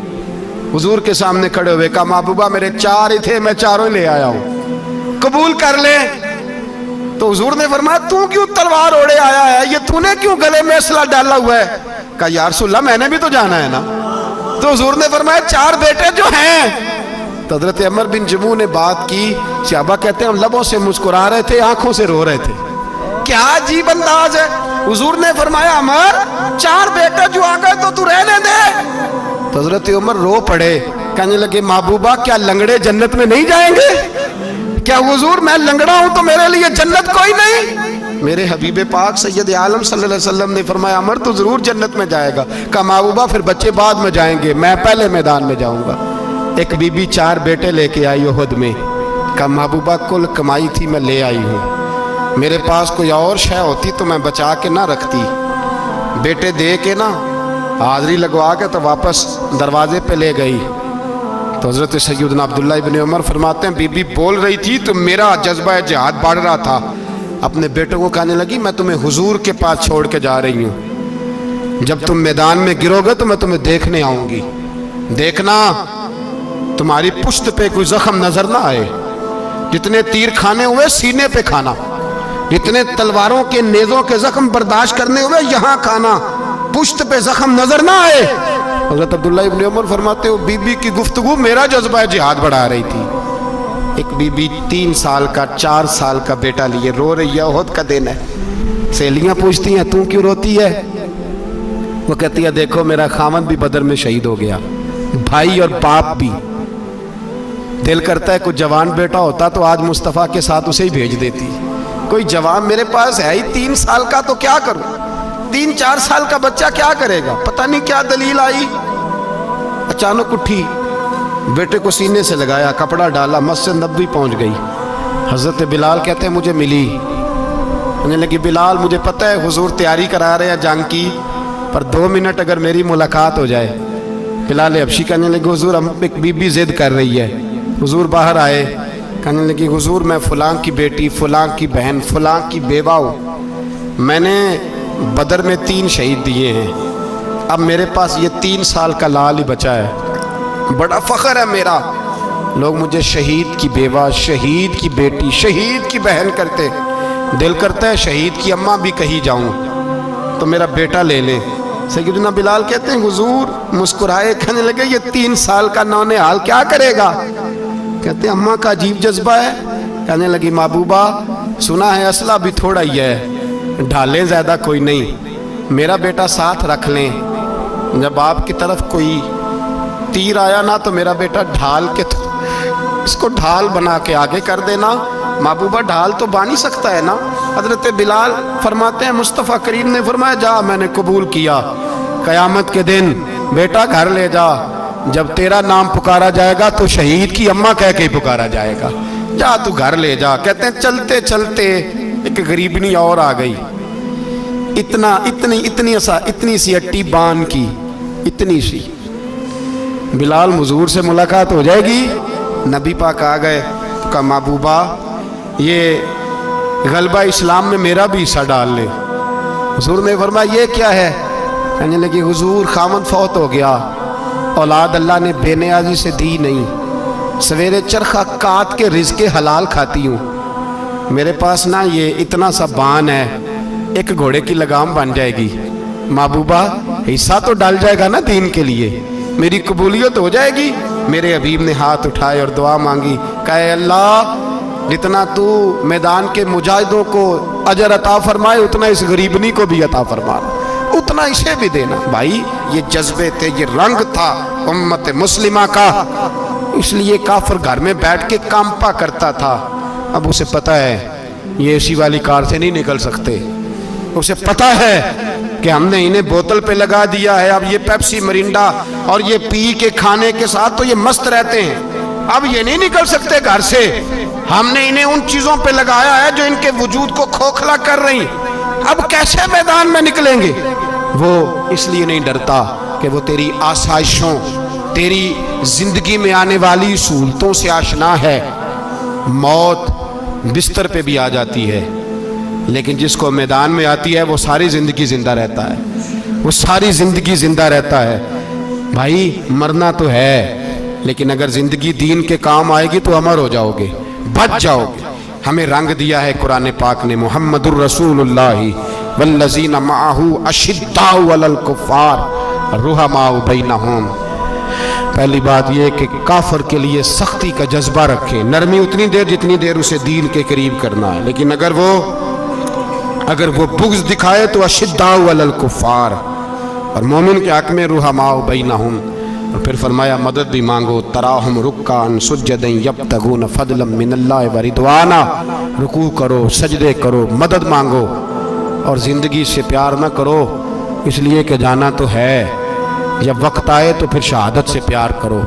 حضور کے سامنے کھڑے ہوئے کہا محبوبہ میرے 4 ہی تھے, میں 4 لے آیا ہوں, قبول کر لے. تو حضور نے فرمایا تو کیوں تلوار اوڑے آیا ہے, یہ تو نے کیوں گلے میں اسلحہ ڈالا ہوا ہے؟ کہا یا رسول اللہ میں نے بھی تو جانا ہے نا. تو حضور نے فرمایا 4 بیٹے جو ہیں. تو حضرت عمر بن جموع نے بات کی, صحابہ کہتے ہیں ہم لبوں سے مسکرا رہے تھے, آنکھوں سے رو رہے تھے, کیا عجیب انداز ہے. حضور نے فرمایا عمر 4 بیٹے جو آ گئے تو رہنے دے. تو حضرت عمر رو پڑے, کہنے لگے محبوبہ کیا لنگڑے جنت میں نہیں جائیں گے؟ کیا حضور میں لنگڑا ہوں تو میرے لیے جنت کوئی نہیں؟ میرے حبیب پاک سید عالم صلی اللہ علیہ وسلم نے فرمایا عمر تو ضرور جنت میں جائے گا. کہا محبوبہ پھر بچے بعد میں جائیں گے, میں پہلے میدان میں جاؤں گا. ایک بی بی 4 بیٹے لے کے آئی احد میں. کہا محبوبہ کل کمائی تھی میں لے آئی ہوں, میرے پاس کوئی اور شے ہوتی تو میں بچا کے نہ رکھتی, बेटे दे के ना हाज़री लगवा के तो वापस दरवाजे पे ले गई। तो हज़रत सैयदना अब्दुल्ला इब्न उमर फरमाते हैं बीबी बोल रही थी तो मेरा जज्बा जिहाद बढ़ रहा था। अपने बेटों को कहने लगी मैं तुम्हें हुजूर के पास छोड़ के जा रही हूँ, जब तुम मैदान में गिरोगे तो मैं तुम्हें देखने आऊँगी, देखना तुम्हारी पुश्त पे कोई जख्म नजर ना आए, जितने तीर खाने हुए सीने पे खाना, जितने तलवारों के नेज़ों के जख्म बर्दाश्त करने हुए यहाँ खाना, पुश्त पे जख्म नजर ना आए। हज़रत अब्दुल्ला इब्न उमर फरमाते हो बीबी की गुफ्तगू मेरा जज्बा जिहाद बढ़ा रही थी। एक बीबी 3 साल का 4 साल का बेटा लिए रो रही है, ओहद का दिन है। सहेलियां पूछती हैं तू क्यों रोती है? वो कहती है देखो मेरा खामद भी बदर में शहीद हो गया, भाई और बाप भी। दिल करता है कोई जवान बेटा होता तो आज मुस्तफ़ा के साथ उसे ही भेज देती। कोई जवान मेरे पास है ही 3 साल का तो क्या करूं, 3-4 साल का बच्चा क्या करेगा? पता नहीं क्या दलील आई, अचानक उठी, बेटे को सीने से लगाया, कपड़ा डाला, मस्जिद नबवी पहुंच गई। हज़रत बिलाल कहते हैं मुझे मिली, कहने लगी बिलाल मुझे पता है हुजूर तैयारी करा रहे हैं जंग की, पर 2 मिनट अगर मेरी मुलाकात हो जाए। बिलाल हबशी कहने लगे हुजूर हम एक बीबी जिद कर रही है। हुजूर बाहर आए, कहने लगी हुजूर मैं फलां की बेटी, फलां की बहन, फलां की बेवा हूँ, मैंने बदर में 3 शहीद दिए हैं, अब मेरे पास ये 3 साल का लाल ही बचा है, बड़ा फ़ख्र है मेरा। लोग मुझे शहीद की बेवा, शहीद की बेटी, शहीद की बहन करते, दिल करता है शहीद की अम्मा भी कहीं जाऊं तो मेरा बेटा ले ले। सैयदना बिलाल कहते हैं हुजूर मुस्कुराए, कहने लगे ये 3 साल का नौनिहाल क्या करेगा? कहते हैं अम्मा का अजीब जज्बा है। कहने लगी महबूबा सुना है असला भी थोड़ा ही है, ढालें ज़्यादा कोई नहीं, मेरा बेटा साथ रख लें, जब आपकी तरफ कोई तीर आया ना तो मेरा बेटा ढाल के इसको ढाल बना के आगे कर देना। महबूबा ढाल तो बानी सकता है ना। हज़रत बिलाल फरमाते हैं मुस्तफ़ा करीम ने फरमाया जा मैंने कबूल किया, क़यामत के दिन बेटा घर ले जा, जब तेरा नाम पुकारा जाएगा तो शहीद की अम्मा कह के ही पुकारा जाएगा, जा तू घर ले जा। कहते हैं चलते चलते एक गरीबनी और आ गई, इतनी सी अट्टी बान की, इतनी सी। बिलाल हुजूर से मुलाकात हो जाएगी, नबी पाक आ गए, कहा महबूबा ये गलबा इस्लाम में मेरा भी हिस्सा डाल ले। हुजूर ने फरमाया ये क्या है? कहने लगी हुजूर खामद फौत हो गया, औलाद अल्लाह ने बेनियाजी से दी नहीं, सवेरे चरखा काट के रिज़्क़ हलाल खाती हूँ, मेरे पास ना ये इतना सा बान है, एक घोड़े की लगाम बन जाएगी, महबूबा हिस्सा तो डाल जाएगा ना दीन के लिए, मेरी कबूलियत हो जाएगी। मेरे हबीब ने हाथ उठाए और दुआ मांगी, कहे अल्लाह जितना तू मैदान के मुजाहिदों को अजर अता फरमाए उतना इस गरीबनी को भी अता फरमाना, उतना इसे भी देना। भाई ये जज्बे थे, ये रंग था उम्मत मुस्लिमा का, इसलिए काफिर घर में बैठ के कांपा करता था। अब उसे पता है ये एसी वाली कार से नहीं निकल सकते, उसे पता है कि हमने इन्हें बोतल पे लगा दिया है, अब ये पेप्सी मरिंडा और ये पी के खाने के साथ तो ये मस्त रहते हैं, अब ये नहीं निकल सकते घर से, हमने इन्हें उन चीजों पे लगाया है जो इनके वजूद को खोखला कर रही, अब कैसे मैदान में निकलेंगे? वो इसलिए नहीं डरता कि वो तेरी आसाइशों, तेरी जिंदगी में आने वाली सहूलतों से आशना है। मौत बिस्तर पे भी आ जाती है, लेकिन जिसको मैदान में आती है वो सारी ज़िंदगी ज़िंदा रहता है, वो सारी ज़िंदगी ज़िंदा रहता है। भाई मरना तो है, लेकिन अगर ज़िंदगी दीन के काम आएगी तो अमर हो जाओगे, बच जाओगे। हमें रंग दिया है कुरान पाक ने, मुहम्मदुर रसूलुल्लाह वल्लज़ीना माअहू अशिद्दाउ अलल कुफ़ार रुहमाउ बैनहुम। पहली बात यह कि काफिर के लिए सख्ती का जज्बा रखें, नरमी उतनी देर जितनी देर उसे दीन के करीब करना है, लेकिन अगर वो बुग़्ज़ दिखाए तो अशिद्दाउ अलल कुफ़ार, और मोमिन के हक़ में रुहमाउ बैनहुम। और फिर फरमाया मदद भी मांगो, तराहुम रुक्कान सुज्जदन यब्तगून फदलन मिनल्लाहि व रिदवाना, रुकू करो, सजदे करो, मदद मांगो, और ज़िंदगी से प्यार न करो इसलिए कि जाना तो है, जब वक्त आए तो फिर शहादत से प्यार करो।